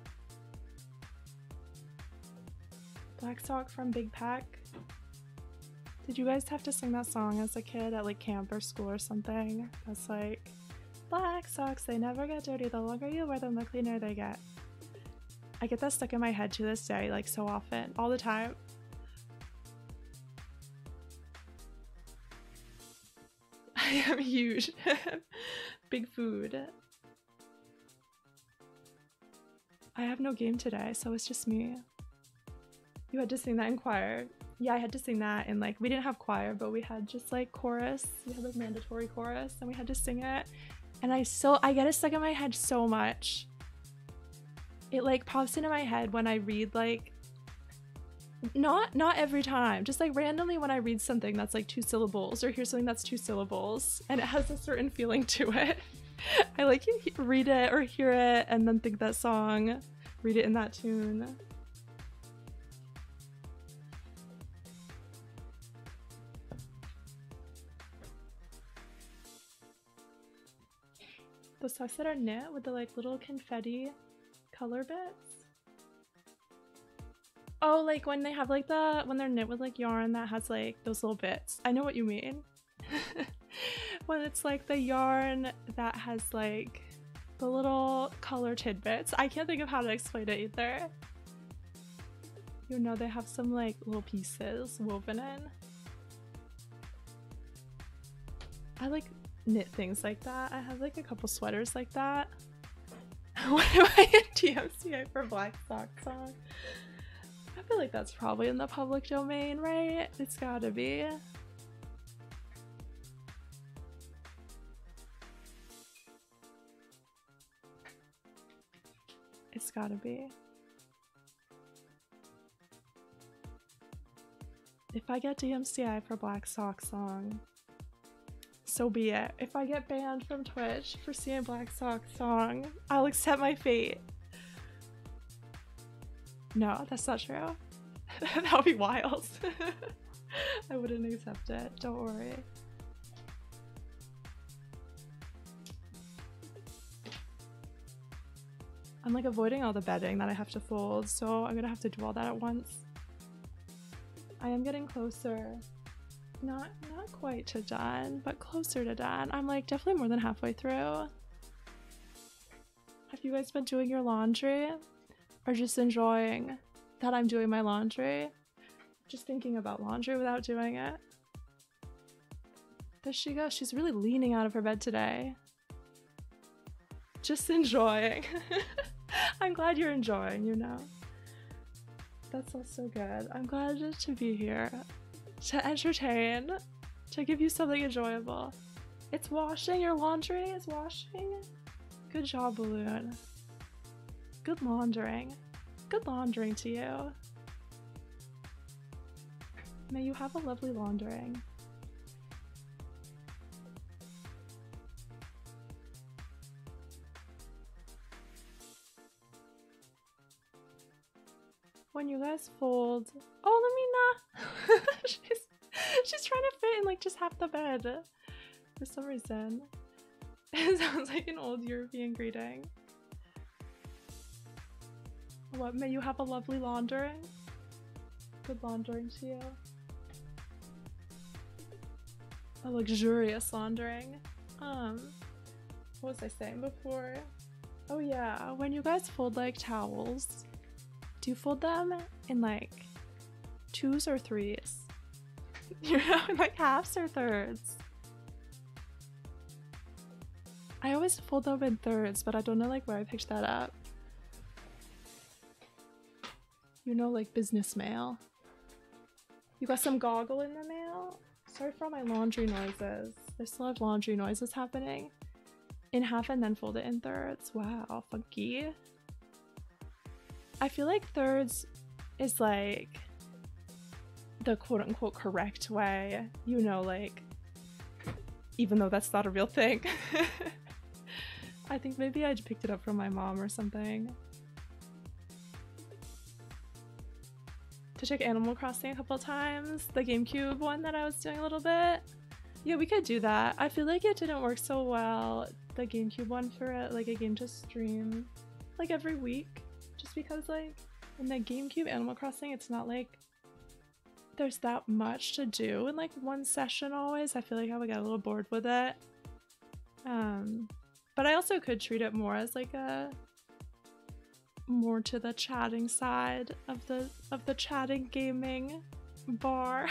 Black sock from Big Pack. Did you guys have to sing that song as a kid at like camp or school or something? That's like, black socks, they never get dirty. The longer you wear them, the cleaner they get. I get that stuck in my head to this day, like so often, all the time. I am huge. Big food. I have no game today, so it's just me. You had to sing that in choir. Yeah, I had to sing that, and like we didn't have choir, but we had just like chorus. We had like mandatory chorus, and we had to sing it. And I get it stuck in my head so much. It like pops into my head when I read like not every time, just like randomly when I read something that's like 2 syllables or hear something that's 2 syllables and it has a certain feeling to it. I like read it or hear it and then think that song, read it in that tune. The socks that are knit with the like little confetti color bits. Oh, like when they have like when they're knit with like yarn that has like those little bits. I know what you mean. When it's like the yarn that has like the little color tidbits. I can't think of how to explain it either. You know, they have some like little pieces woven in. I like knit things like that. I have like a couple sweaters like that. What am I in DMCA for Black Sock Song? I feel like that's probably in the public domain, right? It's gotta be. It's gotta be. If I get DMCA for Black Sock Song, so be it. If I get banned from Twitch for seeing Black Sock Song, I'll accept my fate. No, that's not true. That would be wild. I wouldn't accept it. Don't worry. I'm like avoiding all the bedding that I have to fold, so I'm gonna have to do all that at once. I am getting closer. Not quite to done, but closer to done. I'm like definitely more than halfway through. Have you guys been doing your laundry? Or just enjoying that I'm doing my laundry? Just thinking about laundry without doing it. There she goes. She's really leaning out of her bed today. Just enjoying. I'm glad you're enjoying, you know. That's also good. I'm glad to be here. To entertain. To give you something enjoyable. It's washing. Your laundry is washing. Good job, Balloon. Good laundering. Good laundering to you. May you have a lovely laundering. When you guys fold... Oh, let me not! she's trying to fit in like just half the bed. For some reason. It sounds like an old European greeting. What, may you have a lovely laundering? Good laundering to you. A luxurious laundering. What was I saying before? Oh yeah, when you guys fold like towels, do you fold them in like 2s or 3s? You know, in like halves or thirds? I always fold them in thirds, but I don't know like where I picked that up. You know, like business mail. You got some goggle in the mail? Sorry for all my laundry noises. There's still have laundry noises happening. In half and then fold it in thirds. Wow, funky. I feel like thirds is like the quote-unquote correct way. You know, like, even though that's not a real thing. I think maybe I picked it up from my mom or something. To check Animal Crossing a couple times. The GameCube one that I was doing a little bit. Yeah, we could do that. I feel like it didn't work so well, the GameCube one, for like a game to stream like every week. Just because like in the GameCube Animal Crossing, it's not like there's that much to do in like one session always. I feel like I would get a little bored with it. But I also could treat it more as like a more to the chatting side of the chatting gaming bar.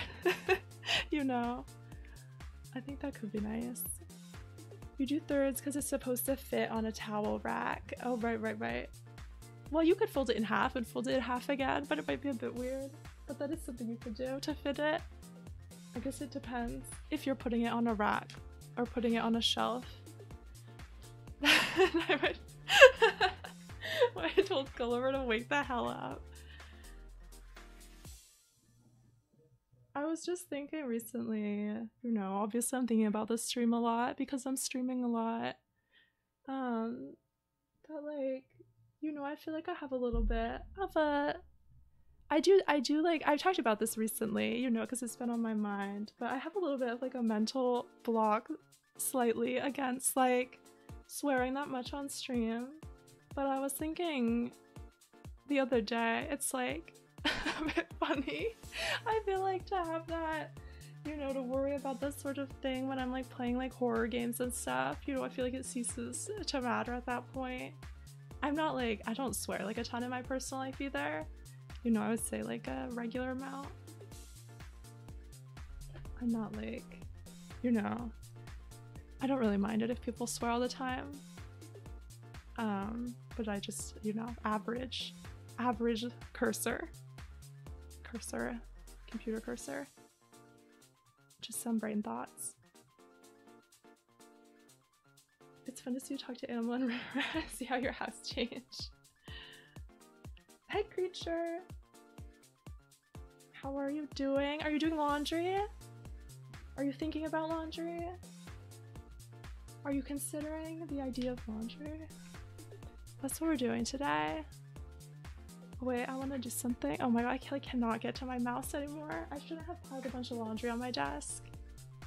You know, I think that could be nice. You do thirds because it's supposed to fit on a towel rack. Oh, right. Well, you could fold it in half and fold it in half again, but it might be a bit weird. But that is something you could do to fit it. I guess it depends if you're putting it on a rack or putting it on a shelf. I told Gulliver to wake the hell up. I was just thinking recently, you know, obviously I'm thinking about this stream a lot because I'm streaming a lot. But like, you know, I feel like I have a little bit of a I do like, I've talked about this recently, you know, because it's been on my mind, but I have a little bit of like a mental block slightly against like swearing that much on stream. But I was thinking the other day, it's like a bit funny. I feel like to have that, you know, to worry about this sort of thing when I'm like playing like horror games and stuff, you know, I feel like it ceases to matter at that point. I'm not like, I don't swear like a ton in my personal life either. You know, I would say like a regular amount. I'm not like, you know, I don't really mind it if people swear all the time. But I just, you know, average cursor, computer cursor. Just some brain thoughts. It's fun to see you talk to Animal and see how your house changed. Hi, creature. How are you doing? Are you doing laundry? Are you thinking about laundry? Are you considering the idea of laundry? That's what we're doing today. Wait, I want to do something. Oh my god, I cannot get to my mouse anymore. I shouldn't have piled a bunch of laundry on my desk.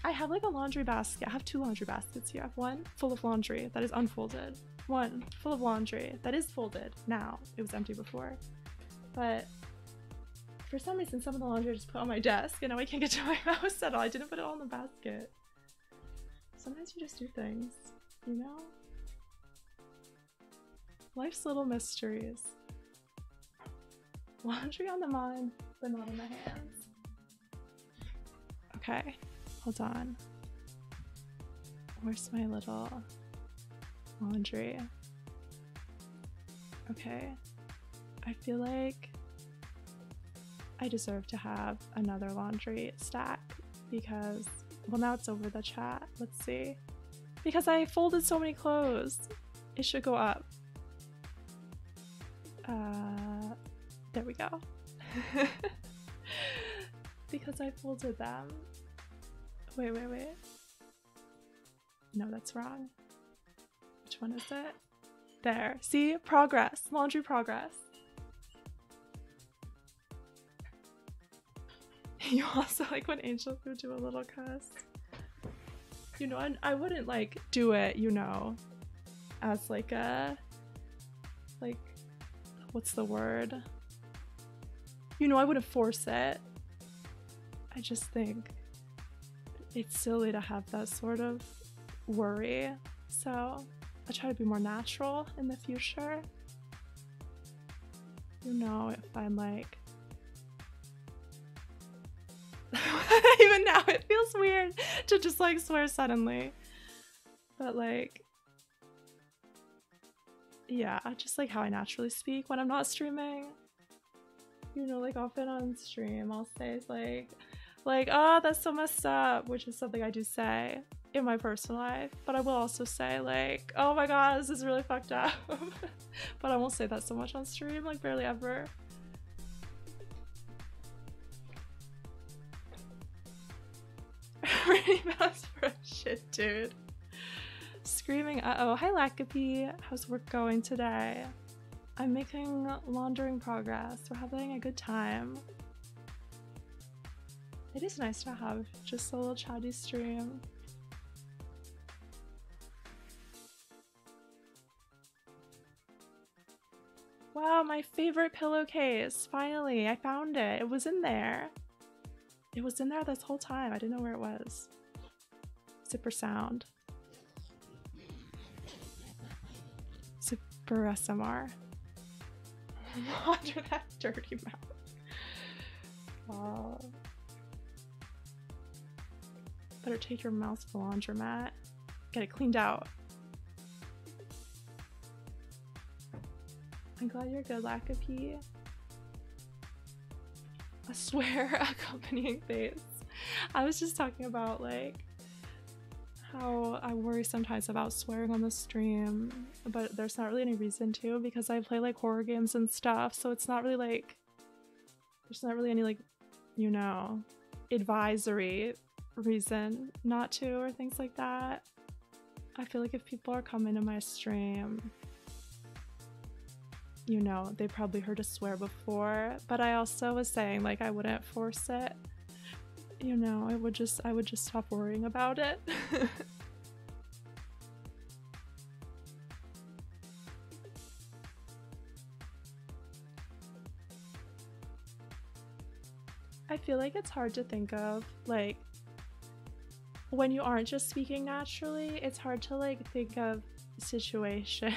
I have like a laundry basket. I have 2 laundry baskets here. I have one full of laundry that is unfolded. One full of laundry that is folded now. It was empty before. But for some reason, some of the laundry I just put on my desk and now I can't get to my mouse at all. I didn't put it all in the basket. Sometimes you just do things, you know? Life's little mysteries. Laundry on the mind, but not in the hands. Okay, hold on. Where's my little laundry? Okay, I feel like I deserve to have another laundry stack because, well, now it's over the chat. Let's see. Because I folded so many clothes. It should go up. There we go. Because I folded them. Wait. No, that's wrong. Which one is it? There. See? Progress. Laundry progress. You also like when Angel would do a little cuss. You know, I wouldn't like do it, you know, as like a, like, what's the word? You know, I wouldn't force it. I just think it's silly to have that sort of worry. So I try to be more natural in the future. You know, if I'm like, even now it feels weird to just like swear suddenly. But like, yeah, just like how I naturally speak when I'm not streaming. You know, like often on stream I'll say like, oh, that's so messed up, which is something I do say in my personal life, but I will also say like, oh my god, this is really fucked up. But I won't say that so much on stream, like barely ever. Really fast for a shit, dude. Screaming, uh-oh. Hi, Lakapi. How's work going today? I'm making laundering progress. We're having a good time. It is nice to have just a little chatty stream. Wow, my favorite pillowcase. Finally, I found it. It was in there. It was in there this whole time. I didn't know where it was. Zipper sound. Zipper SMR. Launder that dirty mouth. Wow. Better take your mouse to the laundromat. Get it cleaned out. I'm glad you're good, Lacapee. A swear accompanying face. I was just talking about like how I worry sometimes about swearing on the stream, but there's not really any reason to because I play like horror games and stuff, so it's not really like there's not really any like, you know, advisory reason not to or things like that. I feel like if people are coming to my stream, you know, they probably heard us swear before, but I also was saying like I wouldn't force it. You know, I would just stop worrying about it. I feel like it's hard to think of like when you aren't just speaking naturally, it's hard to like think of situations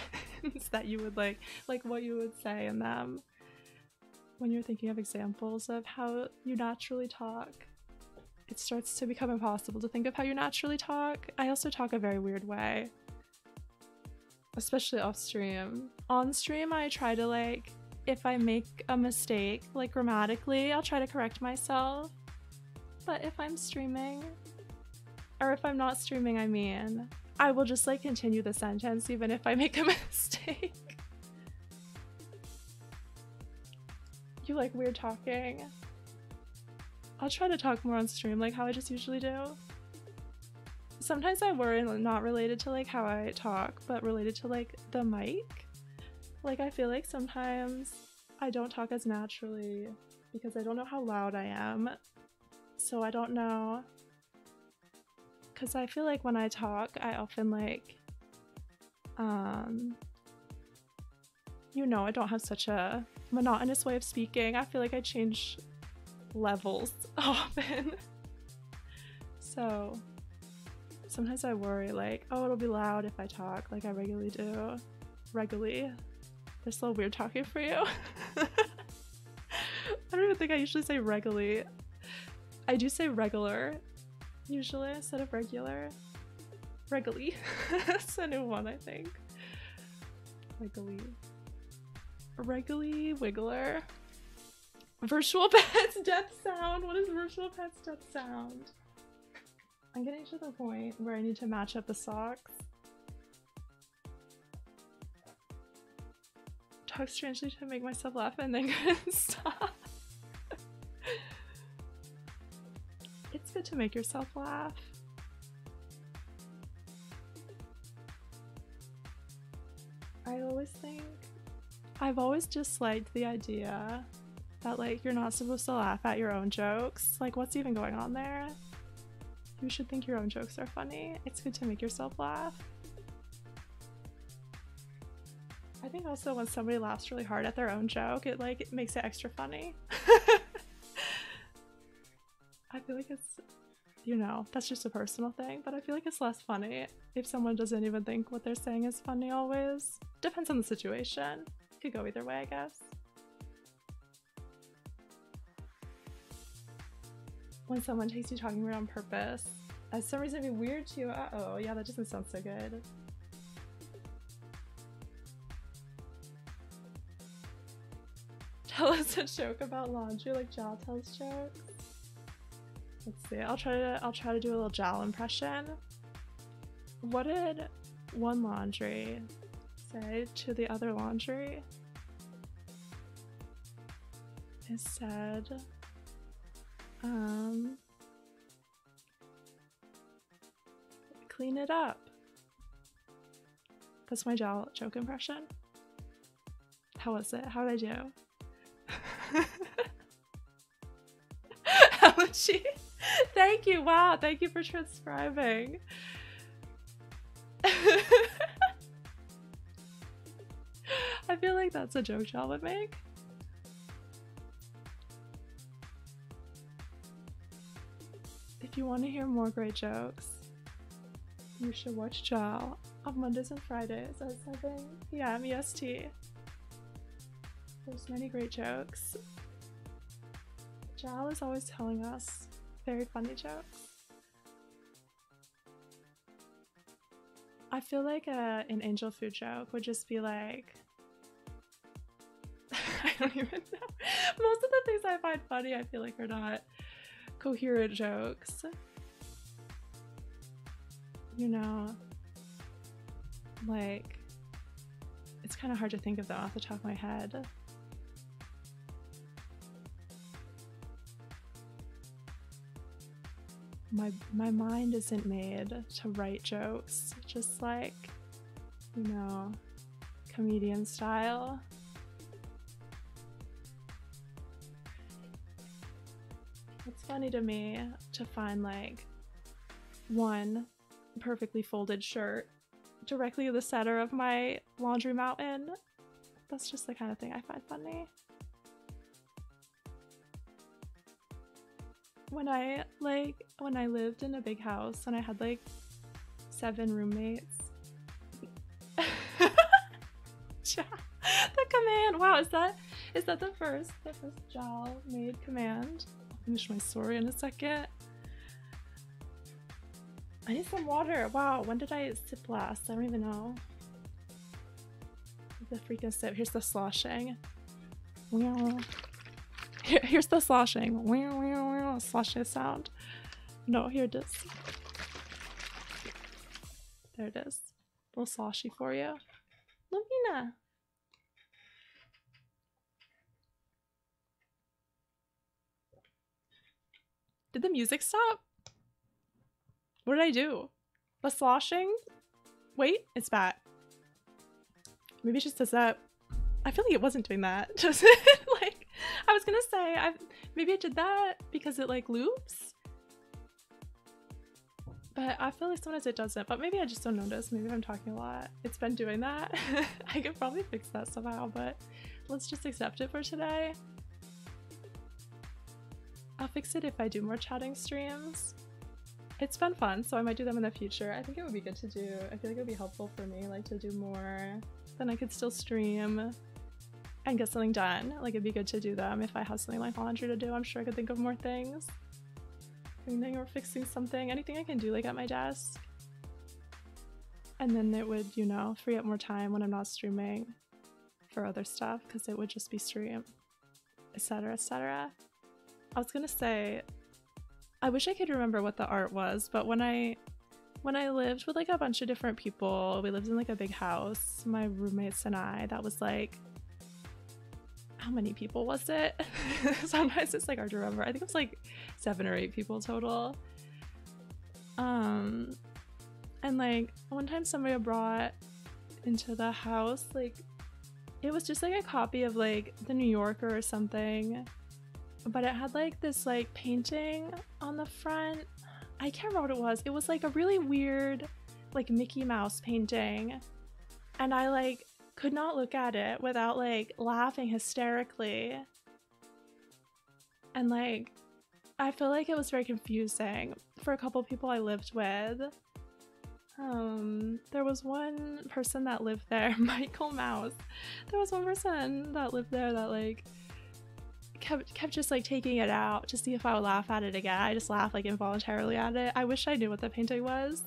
that you would like what you would say in them when you're thinking of examples of how you naturally talk. It starts to become impossible to think of how you naturally talk. I also talk a very weird way, especially off stream. On stream, I try to like, if I make a mistake, like grammatically, I'll try to correct myself. But if I'm streaming, or if I'm not streaming, I mean, I will just like continue the sentence even if I make a mistake. You like weird talking? I'll try to talk more on stream like how I just usually do. Sometimes I worry not related to like how I talk, but related to like the mic. Like I feel like sometimes I don't talk as naturally because I don't know how loud I am. So I don't know. Because I feel like when I talk, I often like, you know, I don't have such a monotonous way of speaking. I feel like I change levels often. So sometimes I worry like, oh, it'll be loud if I talk like I regularly do. Regularly. That's a little weird talking for you. I don't even think I usually say regularly. I do say regular usually instead of regular. Regularly. That's a new one, I think. Regularly. Regularly wiggler. Virtual Pet's death sound. What is Virtual Pet's death sound? I'm getting to the point where I need to match up the socks. Talk strangely to make myself laugh and then couldn't stop. It's good to make yourself laugh. I've always disliked the idea that like you're not supposed to laugh at your own jokes. Like what's even going on there? You should think your own jokes are funny. It's good to make yourself laugh. I think also when somebody laughs really hard at their own joke, it makes it extra funny. I feel like it's, you know, that's just a personal thing, but I feel like it's less funny if someone doesn't even think what they're saying is funny always. Depends on the situation. Could go either way, I guess. When someone takes you talking weird on purpose, as some reason it'd be weird to you. Uh-oh, yeah, that doesn't sound so good. Tell us a joke about laundry like Jal tells jokes. Let's see. I'll try to do a little Jal impression. What did one laundry say to the other laundry? It said, clean it up. That's my Jal joke impression. How was it? How did I do? Elegy. Thank you. Wow. Thank you for transcribing. I feel like that's a joke Jal would make. If you want to hear more great jokes, you should watch Jal on Mondays and Fridays at 7 p.m. EST. There's many great jokes. Jal is always telling us very funny jokes. I feel like an angel food joke would just be like, I don't even know. Most of the things I find funny, I feel like are not coherent jokes. You know, like, it's kind of hard to think of them off the top of my head. My mind isn't made to write jokes, just like, you know, comedian style. It's funny to me to find like one perfectly folded shirt directly in the center of my laundry mountain. That's just the kind of thing I find funny. When I lived in a big house and I had like 7 roommates. The command. Wow, is that the first Jal made command? I'll finish my story in a second. I need some water. Wow, when did I sip last? I don't even know. The freaking sip. Here's the sloshing. Here's the sloshing. Sloshing sound. No, here it is. There it is. A little sloshy for you. Lumina. Did the music stop? What did I do? The sloshing? Wait, it's back. Maybe it just does that. I feel like it wasn't doing that. Does it? Like, I was gonna say, maybe it did that because it like loops. But I feel like sometimes it doesn't. But maybe I just don't notice. Maybe I'm talking a lot. It's been doing that. I could probably fix that somehow, but let's just accept it for today. I'll fix it if I do more chatting streams. It's been fun, so I might do them in the future. I think it would be good to do. I feel like it would be helpful for me, like, to do more. Then I could still stream and get something done. Like, it'd be good to do them if I have something like laundry to do. I'm sure I could think of more things. Cleaning or fixing something. Anything I can do, like, at my desk. And then it would, you know, free up more time when I'm not streaming for other stuff, because it would just be stream, etc., etc. I was gonna say, I wish I could remember what the art was, but when I lived with like a bunch of different people, we lived in like a big house, my roommates and I, that was like, how many people was it? Sometimes it's like hard to remember. I think it was like 7 or 8 people total. And like one time somebody brought into the house, like, it was just like a copy of like the New Yorker or something, but it had like this like painting on the front. I can't remember what it was. It was like a really weird like Mickey Mouse painting, and I like could not look at it without like laughing hysterically. And like I feel like it was very confusing for a couple people I lived with. There was one person that lived there, Michael Mouse. There was one person that lived there that like kept just like taking it out to see if I would laugh at it again. I just laughed like involuntarily at it. I wish I knew what the painting was.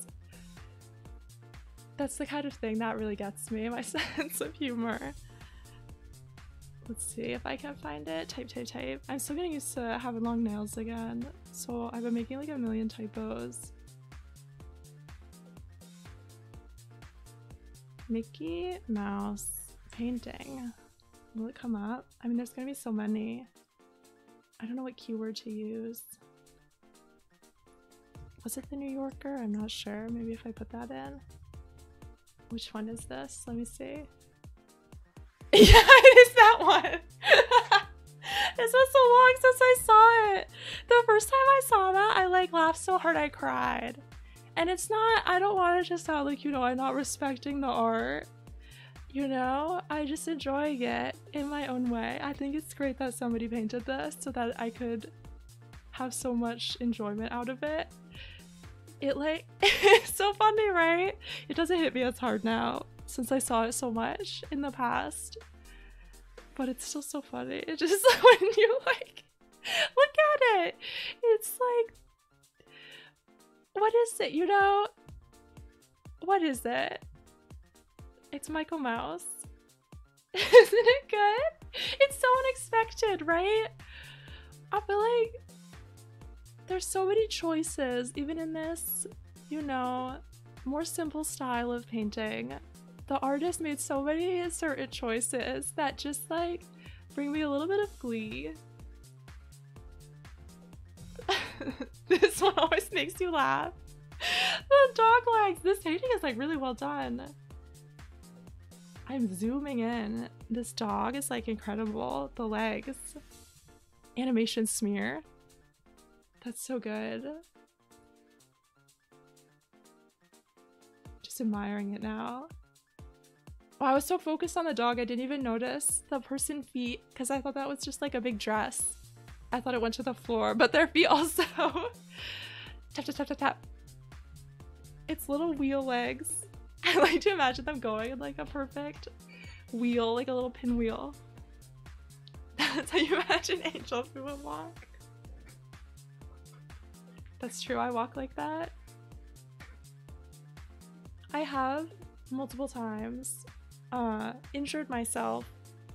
That's the kind of thing that really gets me, my sense of humor. Let's see if I can find it. Type. I'm still getting used to having long nails again, so I've been making like a million typos. Mickey Mouse painting. Will it come up? I mean, there's gonna be so many. I don't know what keyword to use. Was it the New Yorker? I'm not sure. Maybe if I put that in. Which one is this? Let me see. Yeah, it is that one. It's been so long since I saw it. The first time I saw that, I like laughed so hard I cried. And it's not, I don't want to just sound like, you know, I'm not respecting the art. You know, I just enjoy it in my own way. I think it's great that somebody painted this so that I could have so much enjoyment out of it. It like, it's so funny, right? It doesn't hit me as hard now since I saw it so much in the past. But it's still so funny. It's just when you like look at it, it's like, what is it? You know, what is it? It's Michael Mouse. Isn't it good? It's so unexpected, right? I feel like there's so many choices, even in this, you know, more simple style of painting. The artist made so many certain choices that just like bring me a little bit of glee. This one always makes you laugh. The dog legs. This painting is like really well done. I'm zooming in. This dog is like incredible. The legs. Animation smear. That's so good. Just admiring it now. Oh, I was so focused on the dog I didn't even notice the person's feet because I thought that was just like a big dress. I thought it went to the floor, but their feet also. Tap, tap, tap, tap, tap. It's little wheel legs. I like to imagine them going in like a perfect wheel, like a little pinwheel. That's how you imagine angels who would walk. That's true, I walk like that. I have multiple times injured myself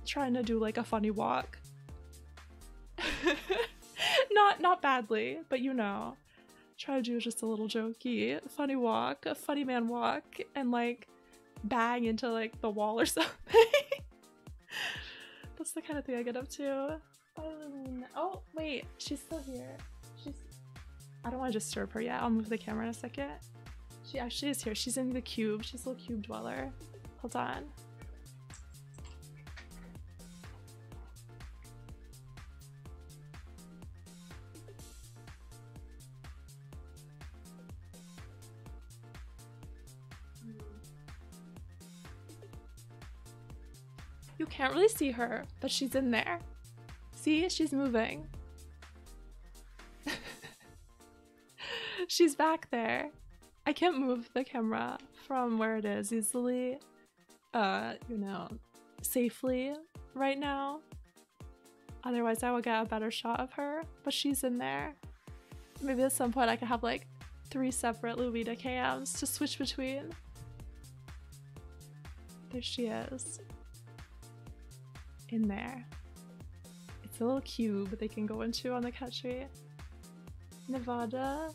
trying to do like a funny walk. Not badly, but you know, try to do just a little jokey funny walk, a funny man walk, and like bang into like the wall or something. That's the kind of thing I get up to. Oh wait, she's still here. I don't want to disturb her yet. I'll move the camera in a second. She actually is here. She's in the cube. She's a little cube dweller. Hold on. You can't really see her, but she's in there. See, she's moving. She's back there. I can't move the camera from where it is easily, you know, safely right now. Otherwise I will get a better shot of her, but she's in there. Maybe at some point I could have like 3 separate Luvita cams to switch between. There she is. In there. It's a little cube they can go into on the cut tree. Nevada?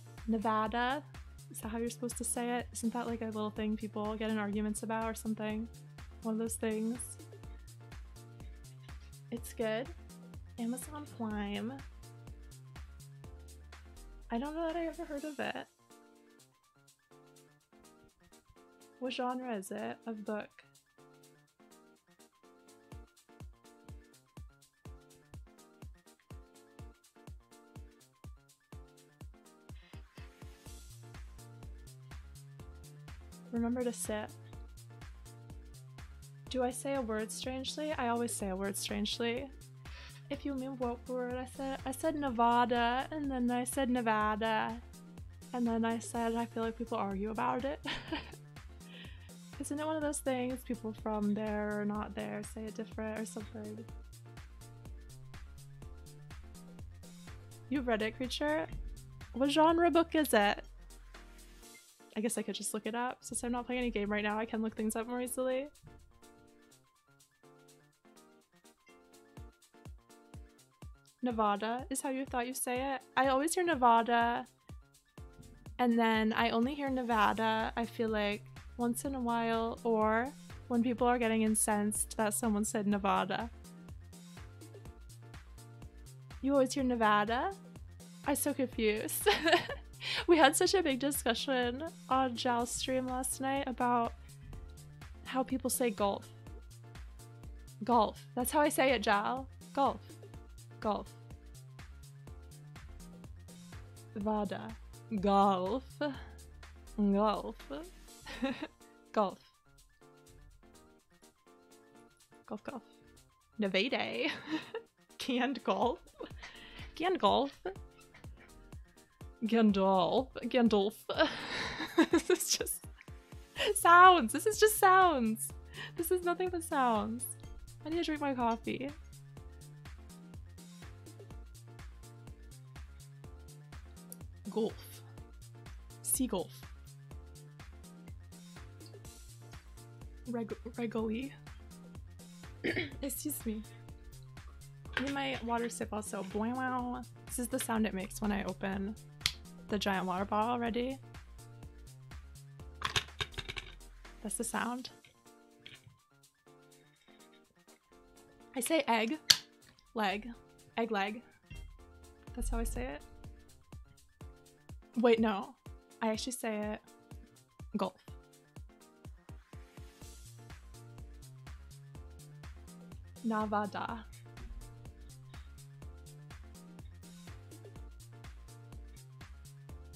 Is that how you're supposed to say it? Isn't that like a little thing people get in arguments about or something? One of those things. It's good. Amazon Prime. I don't know that I ever heard of it. What genre is it of book? Remember to sit. Do I say a word strangely? I always say a word strangely. If you mean what word I said Nevada, and then I said Nevada, and then I said I feel like people argue about it. Isn't it one of those things people from there or not there say it different or something? You've read it, Creature? What genre book is it? I guess I could just look it up. Since I'm not playing any game right now, I can look things up more easily. Nevada is how you thought you say it? I always hear Nevada, and then I only hear Nevada, I feel like, once in a while, or when people are getting incensed that someone said Nevada. You always hear Nevada? I'm so confused. We had such a big discussion on Jal's stream last night about how people say golf. Golf. That's how I say it, Jal. Golf. Golf. Vada. Golf. Golf. Golf. Golf, golf. Nevada. Canned golf. Canned golf. Gandalf. Gandalf. This is just sounds. This is just sounds. This is nothing but sounds. I need to drink my coffee. Golf. Sea golf. Regoli. Excuse me. I need my water sip also. Wow. This is the sound it makes when I open the giant water bottle. Ready? That's the sound. I say egg, leg, egg leg. That's how I say it. Wait, no. I actually say it golf. Nevada.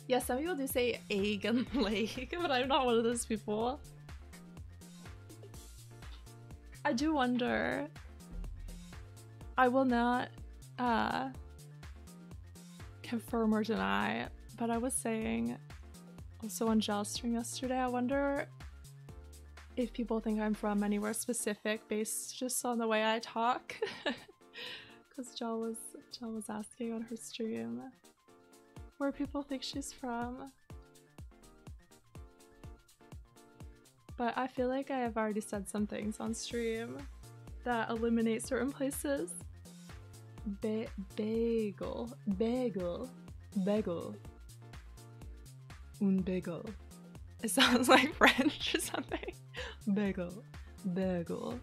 Yeah, some people do say egg and leg, but I'm not one of those people. I do wonder. I will not confirm or deny, but I was saying also on Gel stream yesterday, I wonder if people think I'm from anywhere specific based just on the way I talk. Because Gel was asking on her stream where people think she's from. But I feel like I have already said some things on stream that eliminate certain places. Bagel. Bagel. Bagel. Un bagel. It sounds like French or something. Bagel. Bagel.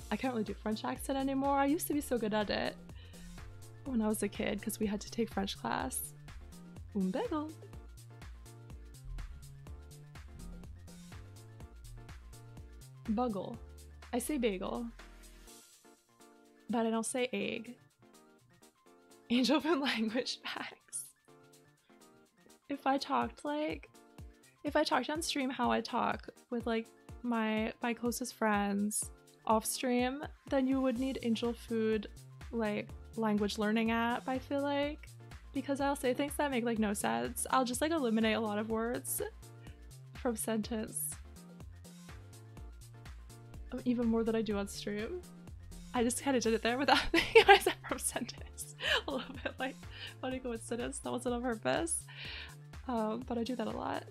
I can't really do French accent anymore. I used to be so good at it when I was a kid because we had to take French class. Un bagel. Buggle. I say bagel, but I don't say egg. Angel food language facts. If I talked on stream how I talk with like my closest friends off stream, then you would need Angel Food like language learning app, I feel like, because I'll say things that make like no sense. I'll just like eliminate a lot of words from sentence. Even more than I do on stream. I just kind of did it there without thinking I said from sentence. A little bit like funny coincidence. That wasn't on purpose. But I do that a lot.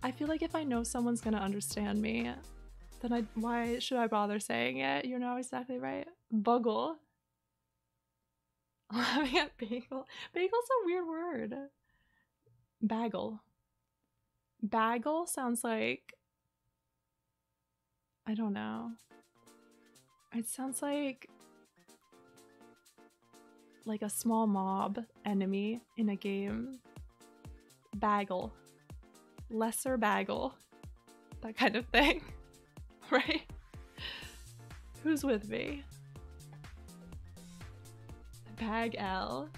I feel like if I know someone's gonna understand me, then why should I bother saying it? You're not exactly right. Buggle. Laughing at bagel. Bagel's a weird word. Bagel. Bagel sounds like, I don't know. It sounds like a small mob enemy in a game. Bagel. Lesser bagel. That kind of thing. Right? Who's with me? Bag L.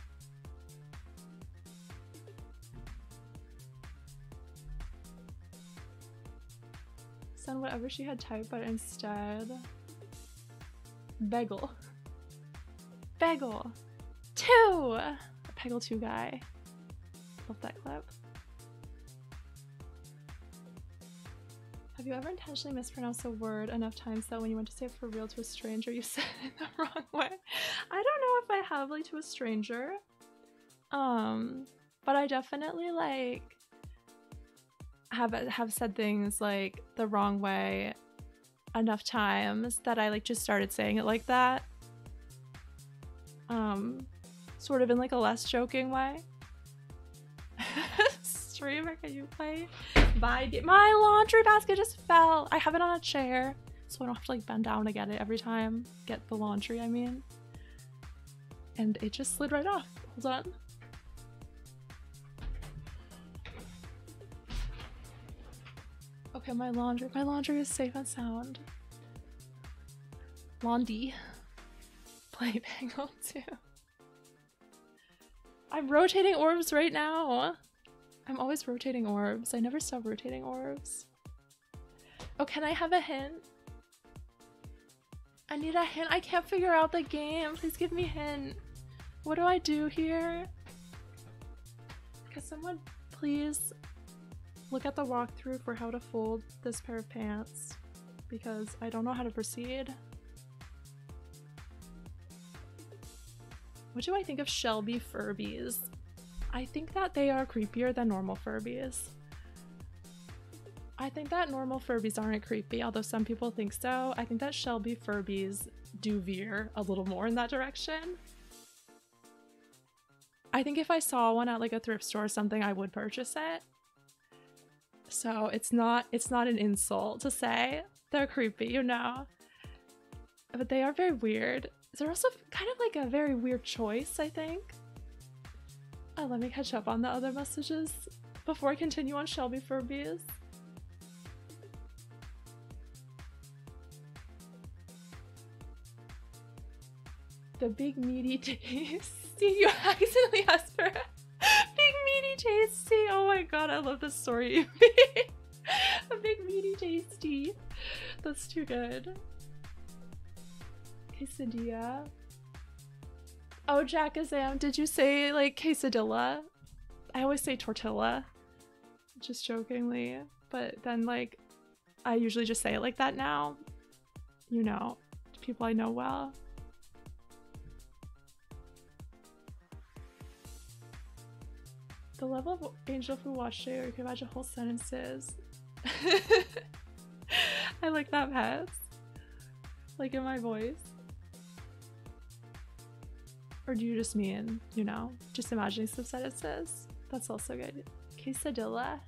Send whatever she had typed, but instead Bagel. Bagel 2! A Peggle 2 guy. Love that clip. Have you ever intentionally mispronounced a word enough times that when you went to say it for real to a stranger, you said it the wrong way? I don't know if I have like to a stranger. But I definitely like have said things like the wrong way enough times that I like just started saying it like that. Sort of in like a less joking way. Streamer, can you play? Bye. My laundry basket just fell. I have it on a chair, so I don't have to like bend down to get it every time. Get the laundry, I mean. And it just slid right off. Hold on. Okay, my laundry is safe and sound. Laundry. Play Peggle 2. I'm rotating orbs right now. I'm always rotating orbs. I never stop rotating orbs. Oh, can I have a hint? I need a hint. I can't figure out the game. Please give me a hint. What do I do here? Can someone please look at the walkthrough for how to fold this pair of pants? because I don't know how to proceed. What do I think of Shelby Furbies? I think that they are creepier than normal Furbies. I think that normal Furbies aren't creepy, although some people think so. I think that Shelby Furbies do veer a little more in that direction. I think if I saw one at like a thrift store or something, I would purchase it. So it's not an insult to say they're creepy, you know? But they are very weird. They're also kind of like a very weird choice, I think. Oh, let me catch up on the other messages before I continue on Shelby Furbies. The big meaty tasty. You accidentally asked for big meaty tasty. Oh my god, I love this story. A big meaty tasty. That's too good. Quesadilla. Oh, Jackazam, did you say like quesadilla? I always say tortilla, just jokingly, but then like I usually just say it like that now. You know, people I know well. The level of angel food watch day, or you can imagine whole sentences. I like that, Pets. Like in my voice. Or do you just mean, you know, just imagining some sentences? That's also good. Quesadilla.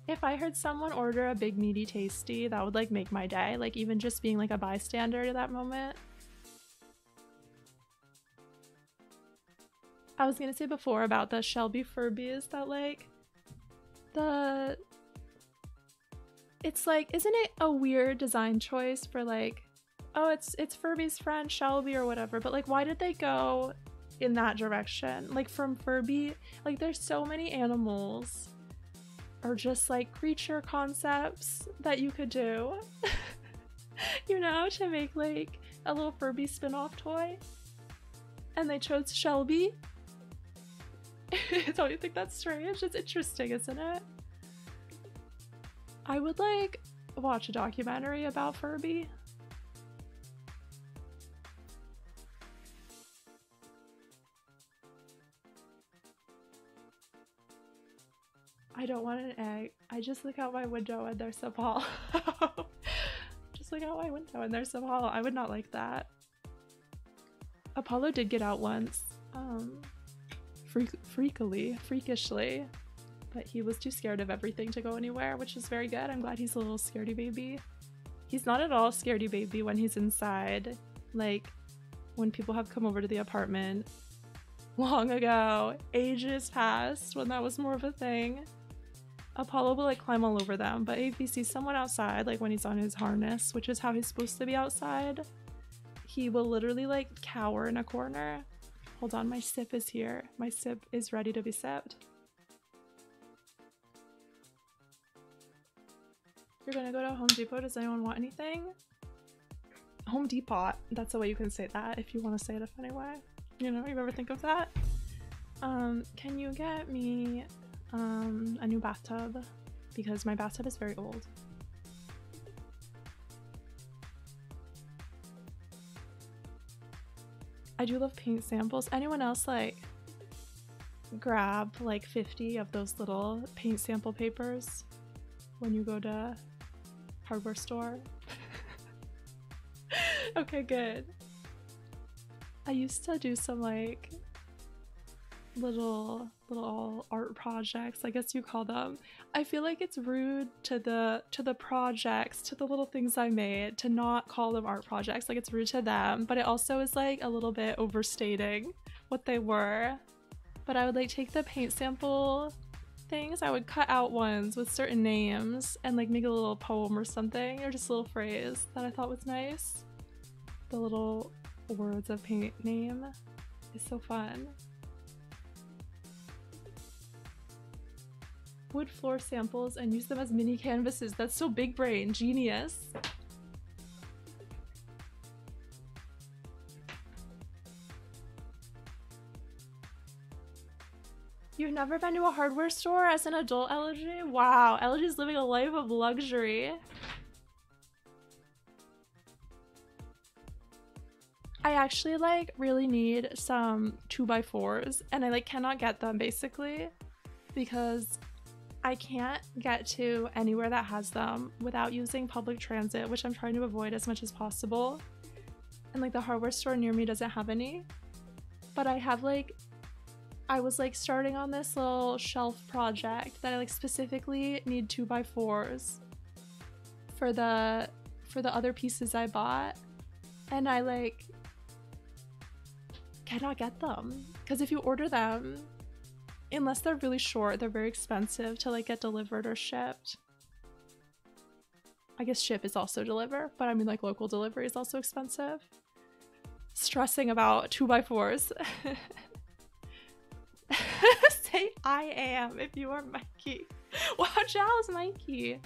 If I heard someone order a big meaty tasty, that would like make my day. Like even just being like a bystander at that moment. I was gonna say before about the Shelby Furbies that like it's like, isn't it a weird design choice for like, oh, it's Furby's friend Shelby or whatever, but like why did they go in that direction? Like from Furby, like there's so many animals or just like creature concepts that you could do, you know, to make like a little Furby spin-off toy, and they chose Shelby. Don't you think that's strange? It's interesting, isn't it? I would like watch a documentary about Furby. I don't want an egg. I just look out my window and there's some hollow. Just look out my window and there's some hollow. I would not like that. Apollo did get out once. Freakishly, but he was too scared of everything to go anywhere, which is very good. I'm glad he's a little scaredy baby. He's not at all scaredy baby when he's inside. Like when people have come over to the apartment long ago, ages past, when that was more of a thing. Apollo will like climb all over them, but if he sees someone outside, like when he's on his harness, which is how he's supposed to be outside, he will literally like cower in a corner. Hold on, my sip is here. My sip is ready to be sipped. You're gonna go to Home Depot. Does anyone want anything? Home Depot. That's the way you can say that if you want to say it a funny way. You know, you ever think of that? Can you get me a new bathtub? Because my bathtub is very old. I do love paint samples. Anyone else like grab like 50 of those little paint sample papers when you go to hardware store? Okay, good. I used to do some like little art projects, I guess you call them. I feel like it's rude to the projects, to the little things I made, to not call them art projects. Like it's rude to them, but it also is like a little bit overstating what they were. But I would like take the paint sample things, I would cut out ones with certain names and like make a little poem or something, or just a little phrase that I thought was nice. The little words of paint name is so fun. Wood floor samples and use them as mini canvases. That's so big brain. Genius. You've never been to a hardware store as an adult, LG? Wow, LG's living a life of luxury. I actually like really need some 2x4s and I like cannot get them basically because I can't get to anywhere that has them without using public transit, which I'm trying to avoid as much as possible. And like the hardware store near me doesn't have any. But I have like, I was like starting on this little shelf project that I like specifically need 2x4s for the other pieces I bought. And I like cannot get them because if you order them, unless they're really short, they're very expensive to like get delivered or shipped. I guess ship is also deliver, but I mean like local delivery is also expensive. Stressing about 2x4s. Say I am if you are Mikey. Watch out, Mikey.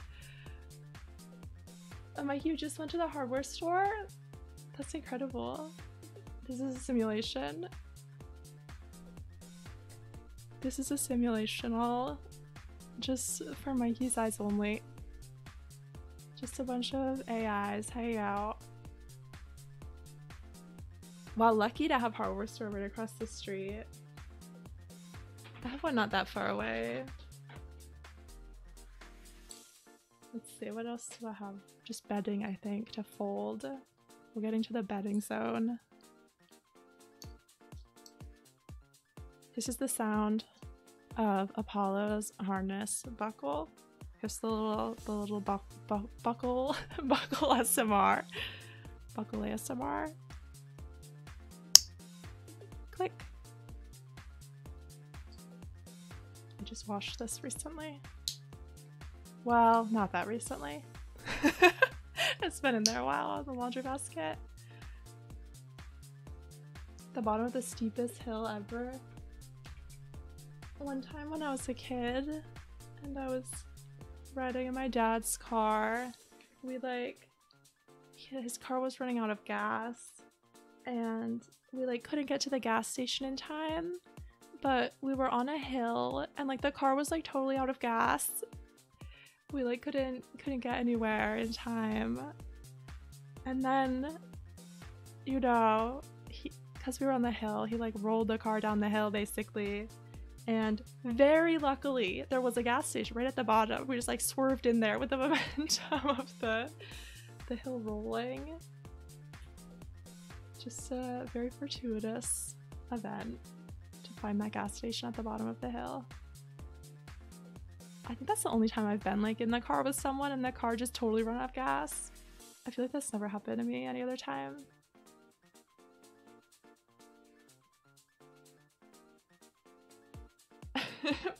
Mikey, you just went to the hardware store? That's incredible. This is a simulation. This is a simulation all just for Mikey's eyes only. Just a bunch of AIs hanging out. Wow, lucky to have hardware store right across the street. I have one not that far away. Let's see, what else do I have? Just bedding, I think, to fold. We're getting to the bedding zone. This is the sound of Apollo's harness buckle. Just the little buckle buckle ASMR. Buckle ASMR. Click. I just washed this recently. Well, not that recently. It's been in there a while on the laundry basket. The bottom of the steepest hill ever. One time when I was a kid and I was riding in my dad's car, his car was running out of gas and we like couldn't get to the gas station in time, but we were on a hill and like the car was like totally out of gas. We like couldn't get anywhere in time. And then, you know, because we were on the hill, he like rolled the car down the hill basically. And very luckily, there was a gas station right at the bottom. We just like swerved in there with the momentum of the hill rolling. Just a very fortuitous event to find that gas station at the bottom of the hill. I think that's the only time I've been like in the car with someone and the car just totally run out of gas. I feel like that's never happened to me any other time.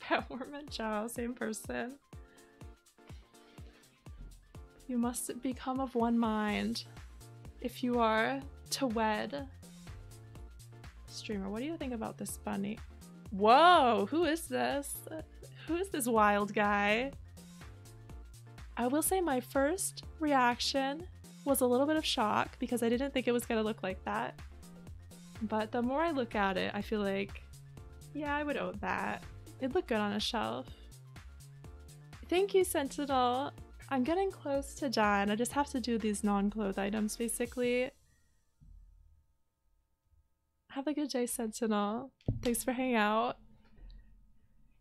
Patworm and Chow, same person. You must become of one mind if you are to wed. Streamer, what do you think about this bunny? Whoa, who is this? Who is this wild guy? I will say my first reaction was a little bit of shock because I didn't think it was gonna look like that. But the more I look at it, I feel like, yeah, I would own that. It'd look good on a shelf. Thank you, Sentinel. I'm getting close to done. I just have to do these non-clothes items, basically. Have a good day, Sentinel. Thanks for hanging out.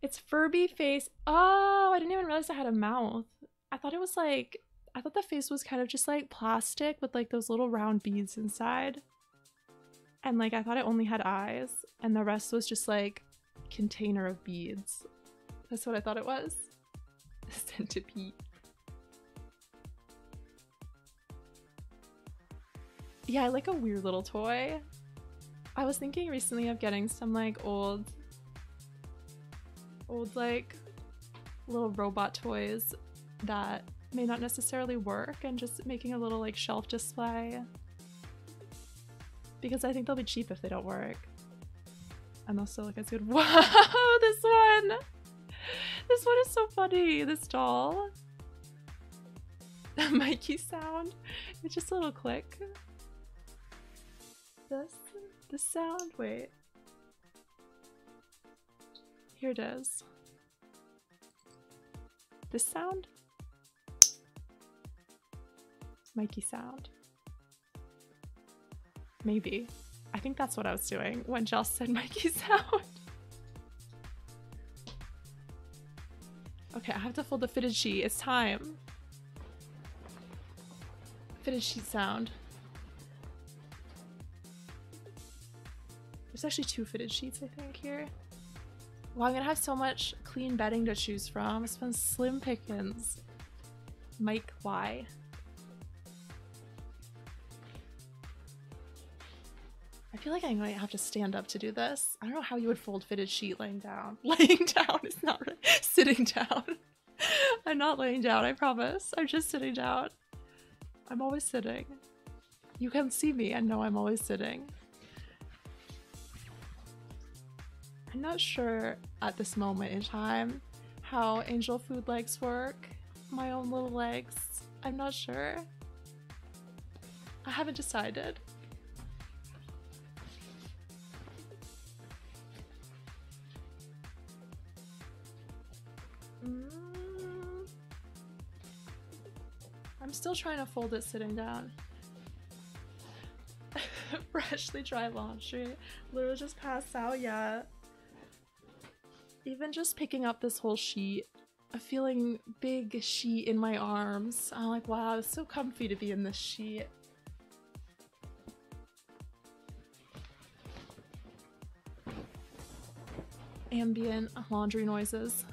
It's Furby face. Oh, I didn't even realize I had a mouth. I thought it was like, I thought the face was kind of just like plastic with like those little round beads inside. And like, I thought it only had eyes and the rest was just like container of beads. That's what I thought it was. Centipede. Yeah, I like a weird little toy. I was thinking recently of getting some like old like little robot toys that may not necessarily work and just making a little like shelf display. Because I think they'll be cheap if they don't work. And they'll still look as good. Wow, this one! This one is so funny, this doll. The Mikey sound. It's just a little click. This sound, wait. Here it is. This sound? Mikey sound. Maybe. I think that's what I was doing when Joss said Mikey sound. Okay, I have to fold the fitted sheet. It's time. Fitted sheet sound. There's actually 2 fitted sheets, I think, here. Wow, I'm gonna have so much clean bedding to choose from. It's been slim pickings. Mike Y. I feel like I might have to stand up to do this. I don't know how you would fold fitted sheet laying down. Laying down is not right. Sitting down. I'm not laying down, I promise. I'm just sitting down. I'm always sitting. You can see me and know I'm always sitting. I'm not sure at this moment in time how angel food legs work. My own little legs. I'm not sure. I haven't decided. I'm still trying to fold it sitting down. Freshly dry laundry. Literally just passed out yet. Even just picking up this whole sheet, a feeling big sheet in my arms. I'm like, wow, it's so comfy to be in this sheet. Ambient laundry noises.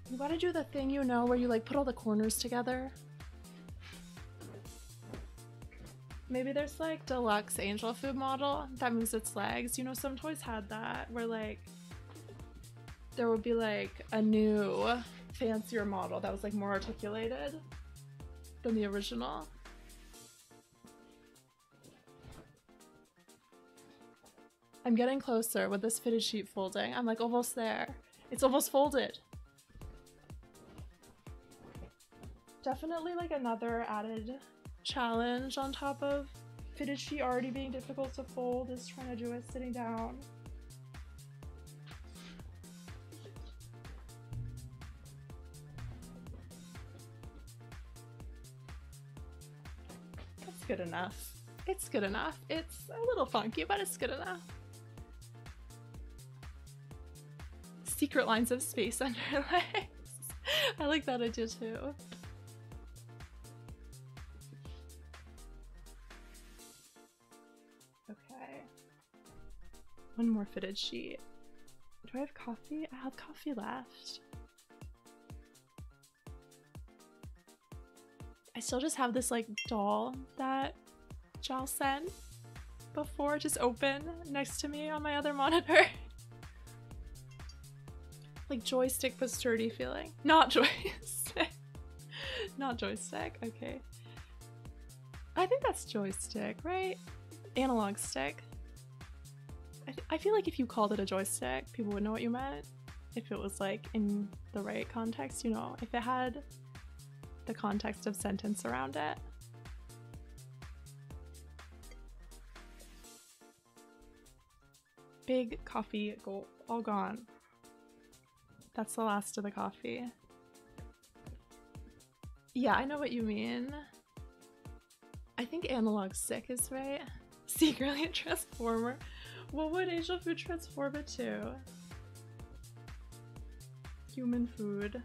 You gotta do the thing, you know, where you like put all the corners together. Maybe there's like deluxe angel food model that moves its legs. You know, some toys had that where like there would be like a new fancier model that was like more articulated than the original. I'm getting closer with this fitted sheet folding. I'm like almost there. It's almost folded. Definitely like another added challenge on top of fitted sheet already being difficult to fold is trying to do it sitting down. That's good enough. It's good enough. It's a little funky, but it's good enough. Secret lines of space under legs. I like that idea too. Okay. One more fitted sheet. Do I have coffee? I have coffee left. I still just have this like doll that Jal sent before, just open next to me on my other monitor. Like joystick but sturdy feeling. Not joystick. Not joystick, okay. I think that's joystick, right? Analog stick. I feel like if you called it a joystick, people would know what you meant. If it was like in the right context, you know, if it had the context of sentence around it. Big coffee gulp, all gone. That's the last of the coffee. Yeah, I know what you mean. I think analog stick is right. Secretly a transformer. What would angel food transform it to? Human food.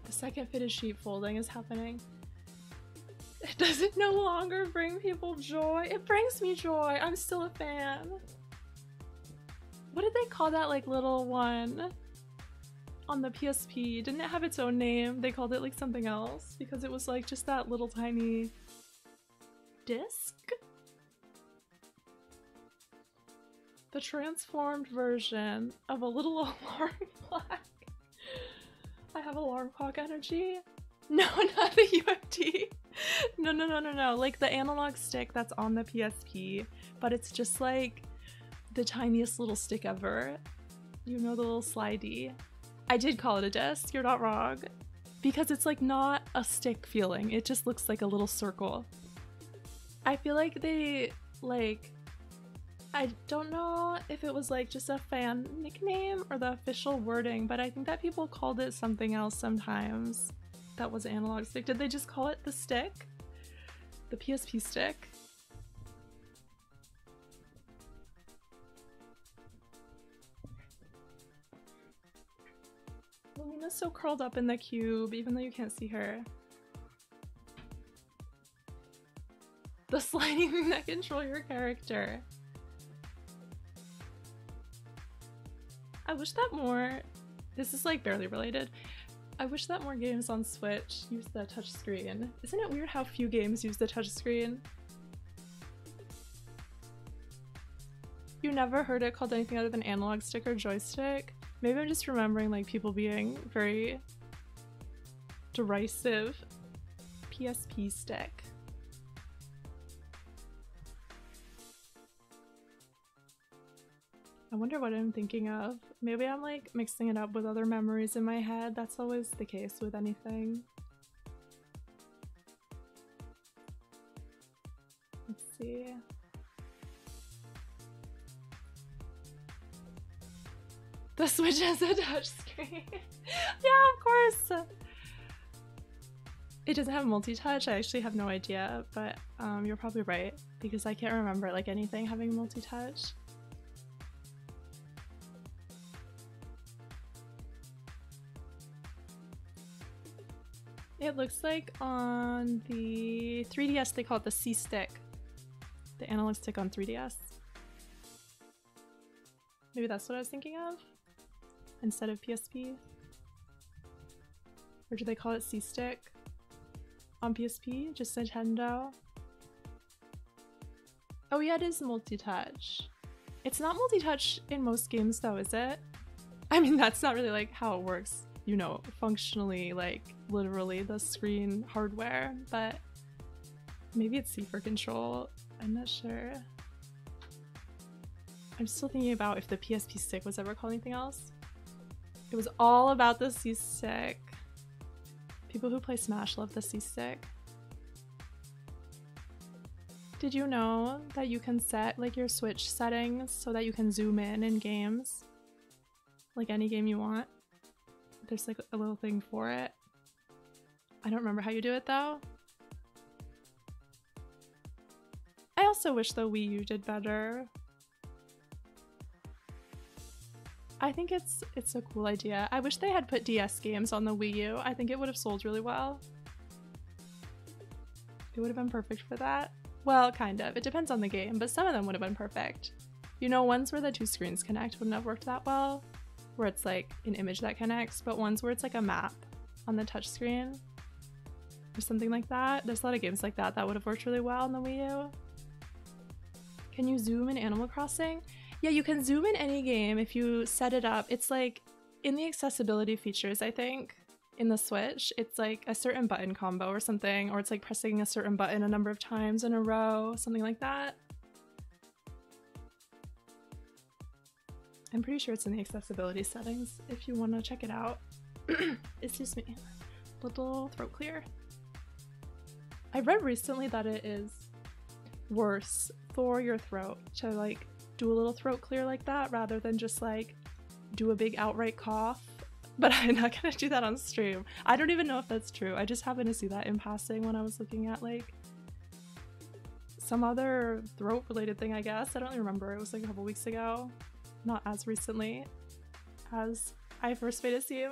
The second fitted sheet folding is happening. Does it no longer bring people joy? It brings me joy. I'm still a fan. What did they call that like little one on the PSP? Didn't it have its own name? They called it like something else because it was like just that little tiny disc? The transformed version of a little alarm clock. I have alarm clock energy. No, not the UFD. No. Like the analog stick that's on the PSP, but it's just like the tiniest little stick ever. You know, the little slidey. I did call it a disc, you're not wrong. because it's like not a stick feeling. It just looks like a little circle. I feel like they like, I don't know if it was like just a fan nickname or the official wording, but I think that people called it something else sometimes. That was analog stick. Did they just call it the stick? The PSP stick? Lumina's so curled up in the cube, even though you can't see her. The sliding thing that control your character. I wish that more, this is like barely related, I wish that more games on Switch use the touchscreen. Isn't it weird how few games use the touchscreen? You never heard it called anything other than analog stick or joystick? Maybe I'm just remembering like people being very derisive. PSP stick. I wonder what I'm thinking of. Maybe I'm like mixing it up with other memories in my head. That's always the case with anything. Let's see. The Switch has a touchscreen. Yeah, of course. It doesn't have multi-touch. I actually have no idea, but you're probably right because I can't remember like anything having multi-touch. It looks like on the 3DS they call it the C-Stick. The analog stick on 3DS. Maybe that's what I was thinking of? Instead of PSP? Or do they call it C-Stick? On PSP? Just Nintendo? Oh yeah, it is multi-touch. It's not multi-touch in most games though, is it? I mean, that's not really like how it works, you know, functionally, like literally the screen hardware, but maybe it's C for control. I'm not sure. I'm still thinking about if the PSP stick was ever called anything else. It was all about the C-Stick. People who play Smash love the C-Stick. Did you know that you can set like your Switch settings so that you can zoom in games? Like any game you want. There's like a little thing for it. I don't remember how you do it though. I also wish the Wii U did better. I think it's a cool idea. I wish they had put DS games on the Wii U. I think it would have sold really well. It would have been perfect for that. Well, kind of. It depends on the game, but some of them would have been perfect. You know, ones where the two screens connect wouldn't have worked that well, where it's like an image that connects, but ones where it's like a map on the touchscreen or something like that. There's a lot of games like that that would have worked really well on the Wii U. Can you zoom in Animal Crossing? Yeah, you can zoom in any game if you set it up. It's like in the accessibility features, I think, in the Switch, it's like a certain button combo or something, or it's like pressing a certain button a number of times in a row, something like that. I'm pretty sure it's in the accessibility settings if you want to check it out. Excuse me. Little throat clear. I read recently that it is worse for your throat to like do a little throat clear like that rather than just like do a big outright cough. But I'm not gonna do that on stream. I don't even know if that's true. I just happened to see that in passing when I was looking at like some other throat related thing, I guess. I don't really remember. It was like a couple weeks ago. Not as recently as I first made it seem.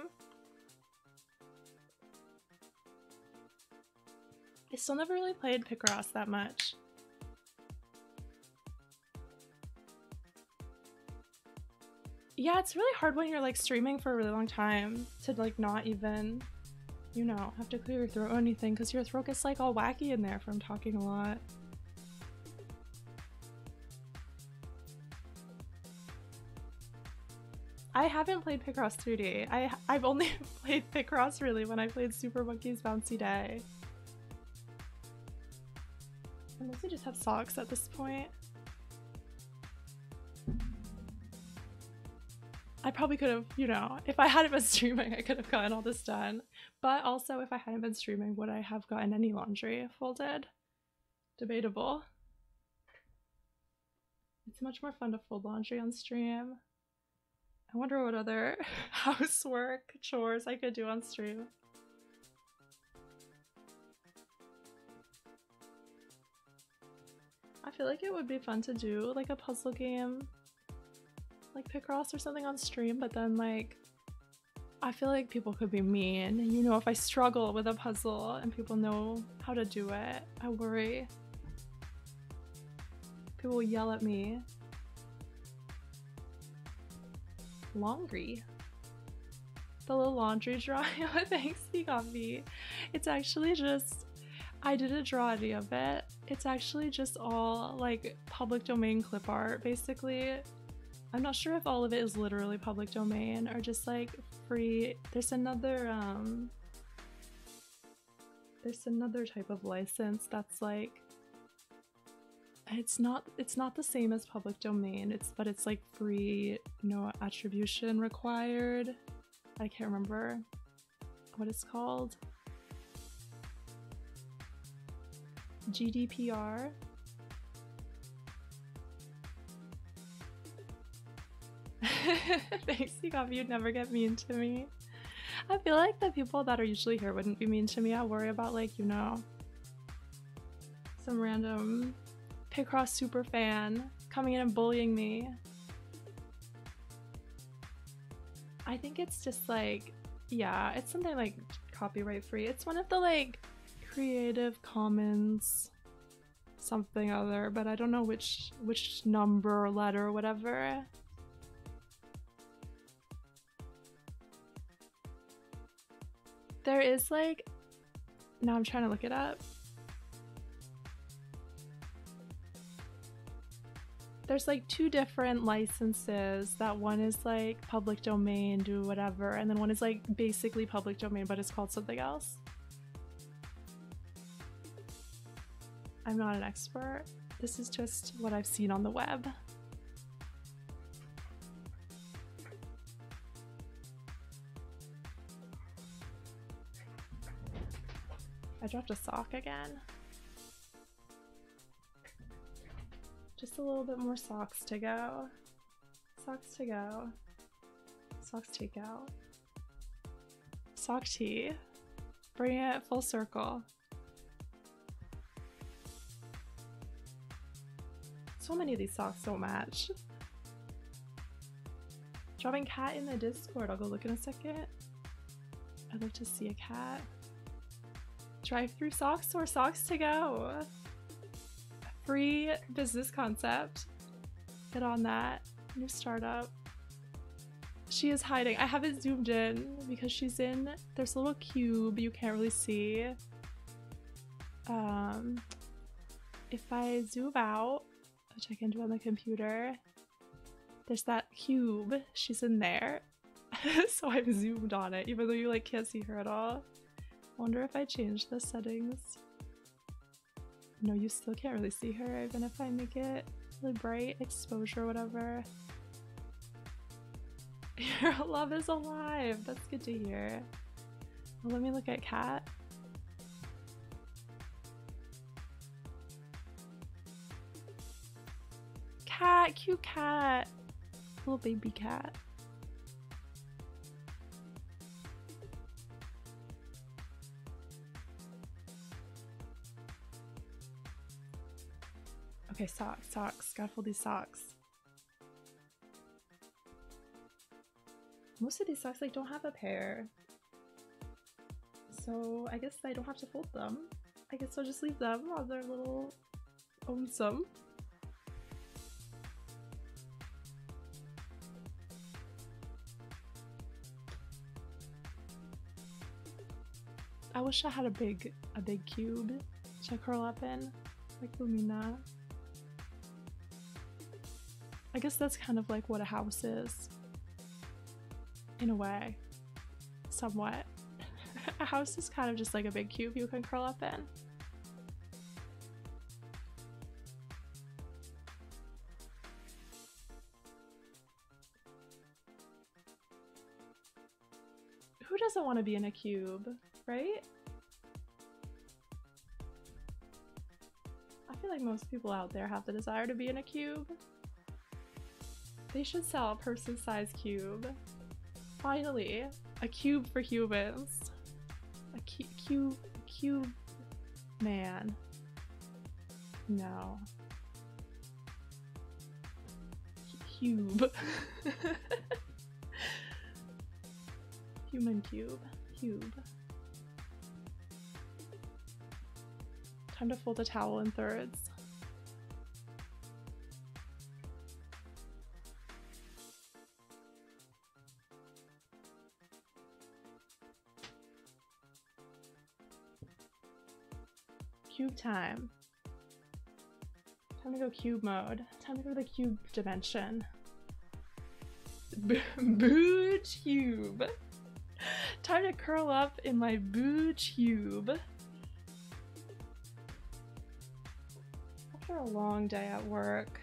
I still never really played Picross that much. Yeah, it's really hard when you're like streaming for a really long time to like not even, you know, have to clear your throat or anything because your throat gets like all wacky in there from talking a lot. I haven't played Picross 3D. I've only played Picross really when I played Super Monkey's Bouncy Day. I mostly just have socks at this point. I probably could have, you know, if I hadn't been streaming, I could have gotten all this done. But also, if I hadn't been streaming, would I have gotten any laundry folded? Debatable. It's much more fun to fold laundry on stream. I wonder what other housework chores I could do on stream. I feel like it would be fun to do like a puzzle game, like Picross or something on stream, but then like I feel like people could be mean. You know, if I struggle with a puzzle and people know how to do it, I worry. People will yell at me. Laundry. The little laundry drawing. Thanks, you got me. It's actually just, I did a drawing of it. It's actually just all like public domain clip art, basically. I'm not sure if all of it is literally public domain or just like free. There's another type of license that's like, it's not the same as public domain, but it's like free, no attribution required. I can't remember what it's called. GDPR. Thanks, you'd never get mean to me. I feel like the people that are usually here wouldn't be mean to me. I worry about like, you know, some random Picross super fan coming in and bullying me. I think it's just like, yeah, it's something like copyright free. It's one of the like Creative Commons something other, but I don't know which number or letter or whatever. There is like, now I'm trying to look it up. There's like two different licenses. That one is like public domain, do whatever, and then one is like basically public domain, but it's called something else. I'm not an expert. This is just what I've seen on the web. I dropped a sock again. Just a little bit more socks to go. Socks to go. Socks takeout. Sock tea. Bring it full circle. So many of these socks don't match. Dropping cat in the Discord. I'll go look in a second. I'd love to see a cat. Drive-through socks or socks to go. Free business concept. Get on that. New startup. She is hiding. I haven't zoomed in because she's in. There's a little cube you can't really see. If I zoom out, which I can do on the computer, there's that cube. She's in there. So I've zoomed on it, even though you like can't see her at all. Wonder if I change the settings. No, you still can't really see her, even if I make it really bright, exposure, whatever. Your love is alive. That's good to hear. Well, let me look at cat. Cat, cute cat. Little baby cat. Okay, socks. Gotta fold these socks. Most of these socks like don't have a pair. So I guess I don't have to fold them. I guess I'll just leave them on their little lonesome. I wish I had a big cube to curl up in, like Lumina. I guess that's kind of like what a house is. In a way. Somewhat. A house is kind of just like a big cube you can curl up in. Who doesn't want to be in a cube, right? I feel like most people out there have the desire to be in a cube. They should sell a person-sized cube. Finally, a cube for humans. A cube man. No. Cube. Human cube. Cube. Time to fold a towel in thirds. Cube time. Time to go cube mode. Time to go to the cube dimension. Booch cube. Time to curl up in my booch cube. After a long day at work,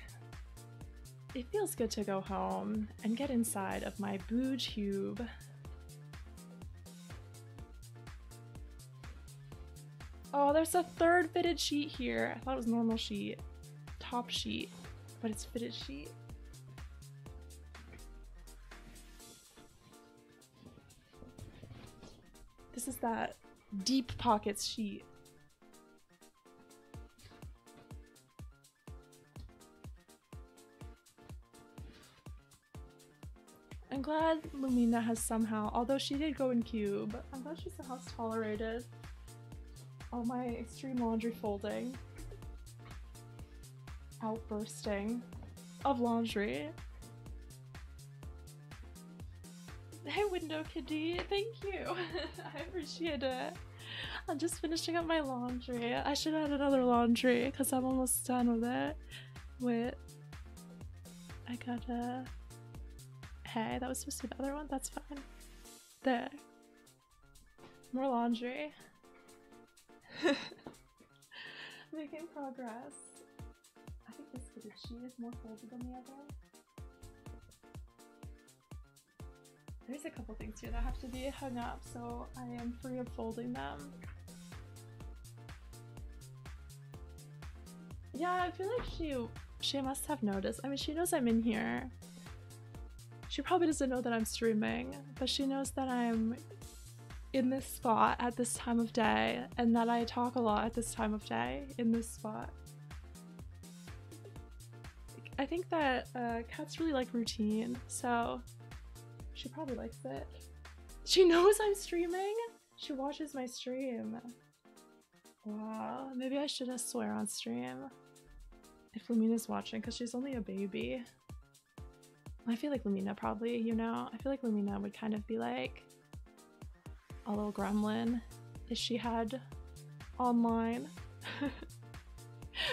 it feels good to go home and get inside of my booch cube. Oh, there's a third fitted sheet here. I thought it was normal sheet. Top sheet, but it's fitted sheet. This is that deep pockets sheet. I'm glad Lumina has somehow, although she did go in cube, I'm glad she somehow tolerated all my extreme laundry folding, outbursting of laundry. Hey Window Kitty, thank you. I appreciate it. I'm just finishing up my laundry. I should add another laundry because I'm almost done with it. Wait, I gotta... Hey, that was supposed to be the other one? That's fine. There. More laundry. Making progress. I think this fitted sheet is more folded than the other. There's a couple things here that have to be hung up, so I am free of folding them. Yeah, I feel like she must have noticed. I mean, she knows I'm in here. She probably doesn't know that I'm streaming, but she knows that I'm in this spot at this time of day and that I talk a lot at this time of day in this spot. I think that cats really like routine, so she probably likes it. She knows I'm streaming? She watches my stream. Wow, maybe I should have swear on stream if Lumina's watching, because she's only a baby. I feel like Lumina probably, you know, I feel like Lumina would kind of be like a little gremlin if she had online.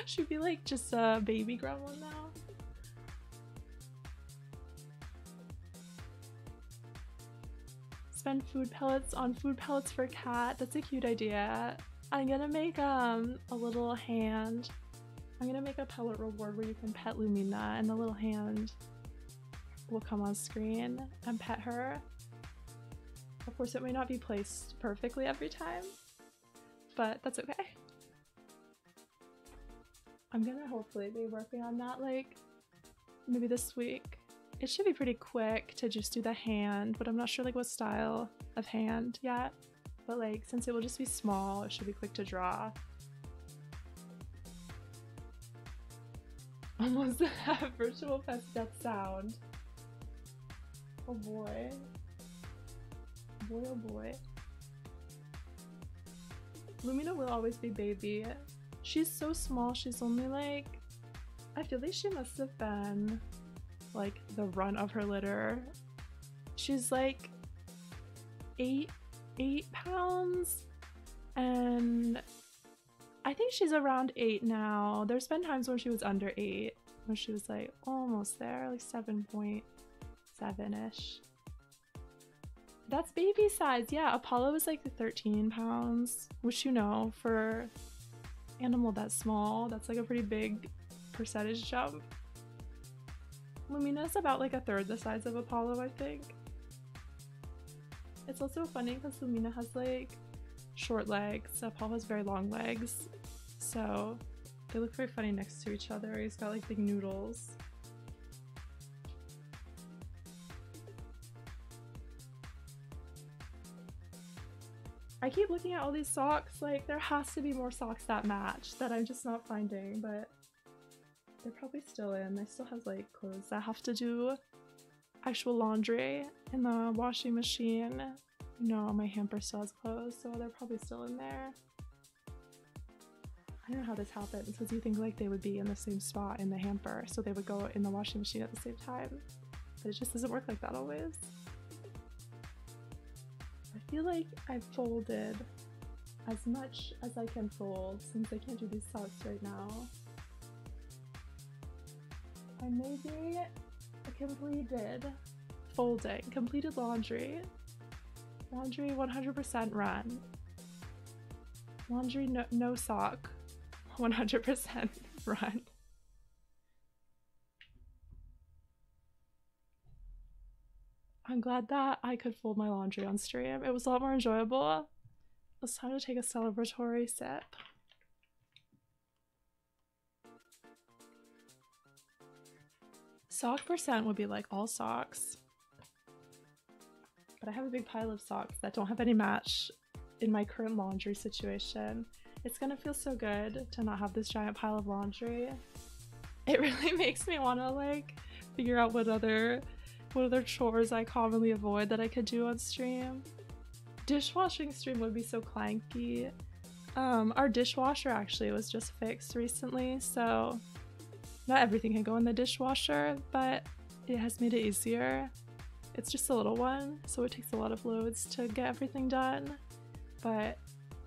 She'd be like just a baby gremlin now. Spend food pellets on food pellets for cat. That's a cute idea. I'm gonna make a little hand. I'm gonna make a pellet reward where you can pet Lumina and the little hand will come on screen and pet her. Of course, it may not be placed perfectly every time, but that's okay. I'm gonna hopefully be working on that like maybe this week. It should be pretty quick to just do the hand, but I'm not sure like what style of hand yet. But like since it will just be small, it should be quick to draw. Almost have virtual pet death sound. Oh boy. Boy oh boy. Lumina will always be baby. She's so small, she's only like... I feel like she must have been like the run of her litter. She's like 8 pounds and I think she's around 8 now. There's been times when she was under 8, when she was like almost there, like 7.7-ish. That's baby size. Yeah, Apollo is like 13 pounds, which you know, for animal that small, that's like a pretty big percentage jump. Lumina's about like a third the size of Apollo, I think. It's also funny because Lumina has like short legs, Paul has very long legs, so they look very funny next to each other. He's got like big noodles. I keep looking at all these socks, like there has to be more socks that match that I'm just not finding, but they're probably still in. I still have like clothes that have to do actual laundry in the washing machine. No, my hamper still has clothes, so they're probably still in there. I don't know how this happens, because you think like they would be in the same spot in the hamper, so they would go in the washing machine at the same time. But it just doesn't work like that always. I feel like I've folded as much as I can fold since I can't do these socks right now. I maybe completed folding, completed laundry. Laundry 100% run. Laundry no sock 100% run. I'm glad that I could fold my laundry on stream. It was a lot more enjoyable. It's time to take a celebratory sip. Sock percent would be like all socks. But I have a big pile of socks that don't have any match in my current laundry situation. It's gonna feel so good to not have this giant pile of laundry. It really makes me want to like figure out what other chores I commonly avoid that I could do on stream. Dishwashing stream would be so clanky. Our dishwasher actually was just fixed recently, so not everything can go in the dishwasher, but it has made it easier. It's just a little one, so it takes a lot of loads to get everything done, but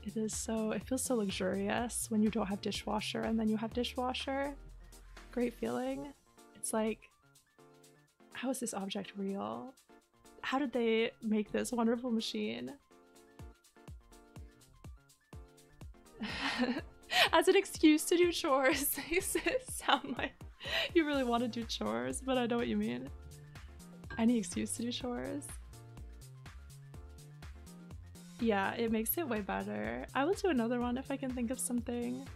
it feels so luxurious when you don't have dishwasher and then you have dishwasher. Great feeling. It's like, how is this object real? How did they make this wonderful machine? As an excuse to do chores. Makes it sound like you really want to do chores, but I know what you mean. Any excuse to do chores. Yeah, it makes it way better. I will do another one if I can think of something.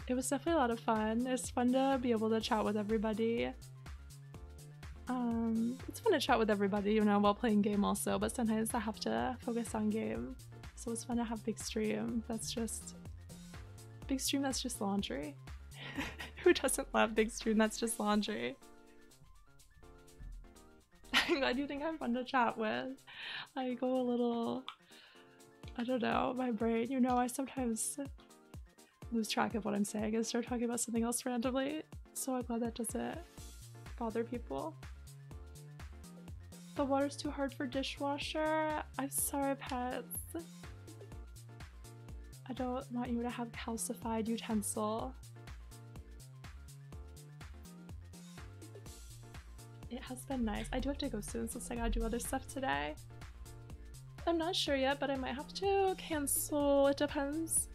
It was definitely a lot of fun. It's fun to be able to chat with everybody. It's fun to chat with everybody, you know, while playing game also, but sometimes I have to focus on game. So it's fun to have big stream that's just laundry. Who doesn't love big stream that's just laundry? I'm glad you think I'm fun to chat with. I go a little, I don't know, my brain, you know, I sometimes lose track of what I'm saying and start talking about something else randomly. So I'm glad that doesn't bother people. The water's too hard for dishwasher. I'm sorry, pets. I don't want you to have calcified utensil. It has been nice. I do have to go soon since I gotta do other stuff today. I'm not sure yet, but I might have to cancel. It depends.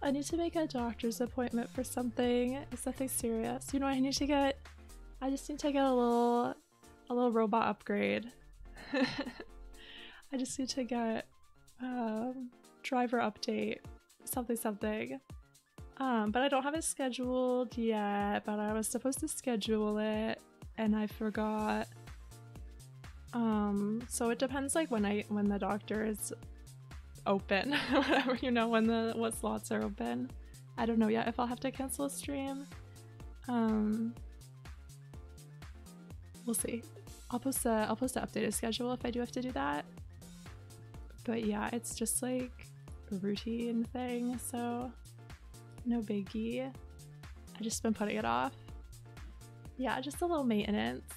I need to make a doctor's appointment for something. It's nothing serious. You know what I need to get? I just need to get a little robot upgrade. I just need to get driver update, something. But I don't have it scheduled yet, but I was supposed to schedule it and I forgot. So it depends like when the doctor is open, whatever, you know, what slots are open. I don't know yet if I'll have to cancel a stream. We'll see. I'll post a updated schedule if I do have to do that. But yeah, it's just like a routine thing, so no biggie. I just been putting it off. Yeah, just a little maintenance.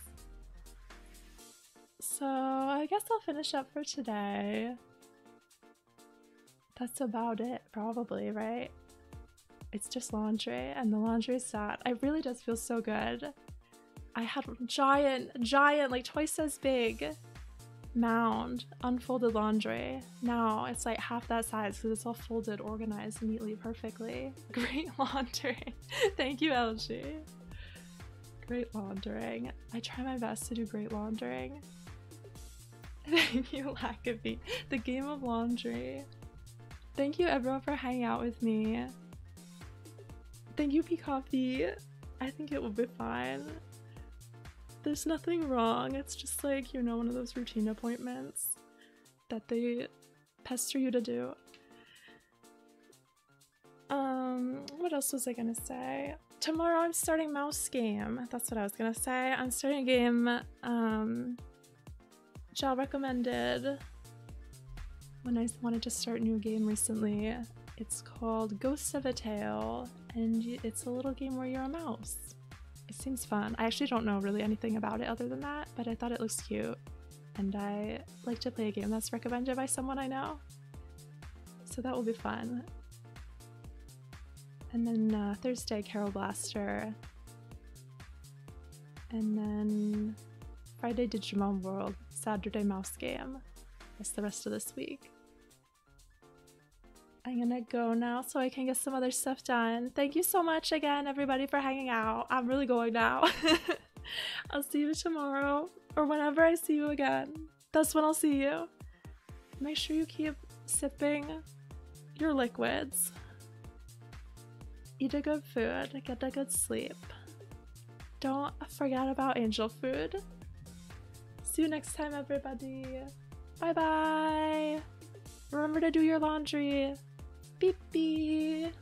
So I guess I'll finish up for today. That's about it, probably, right? It's just laundry, and the laundry is sad. It really does feel so good. I had a giant, like twice as big mound unfolded laundry. Now it's like half that size because it's all folded, organized neatly, perfectly. Great laundering. Thank you, LG. Great laundering. I try my best to do great laundering. Thank you, Lackaby. The game of laundry. Thank you, everyone, for hanging out with me. Thank you, P-Coffee. I think it will be fine. There's nothing wrong. It's just like, you know, one of those routine appointments that they pester you to do. What else was I gonna say? Tomorrow I'm starting Mouse Game. That's what I was gonna say. I'm starting a game, Jal recommended when I wanted to start a new game recently. It's called Ghost of a Tale, and it's a little game where you're a mouse. It seems fun. I actually don't know really anything about it other than that, but I thought it looks cute, and I like to play a game that's recommended by someone I know. So that will be fun. And then Thursday, Carol Blaster. And then Friday, Digimon World. Saturday, Mouse Game. That's the rest of this week. I'm gonna go now so I can get some other stuff done. Thank you so much again, everybody, for hanging out. I'm really going now. I'll see you tomorrow, or whenever I see you again. That's when I'll see you. Make sure you keep sipping your liquids. Eat a good food, get a good sleep. Don't forget about angel food. See you next time, everybody. Bye bye. Remember to do your laundry. Beep beep.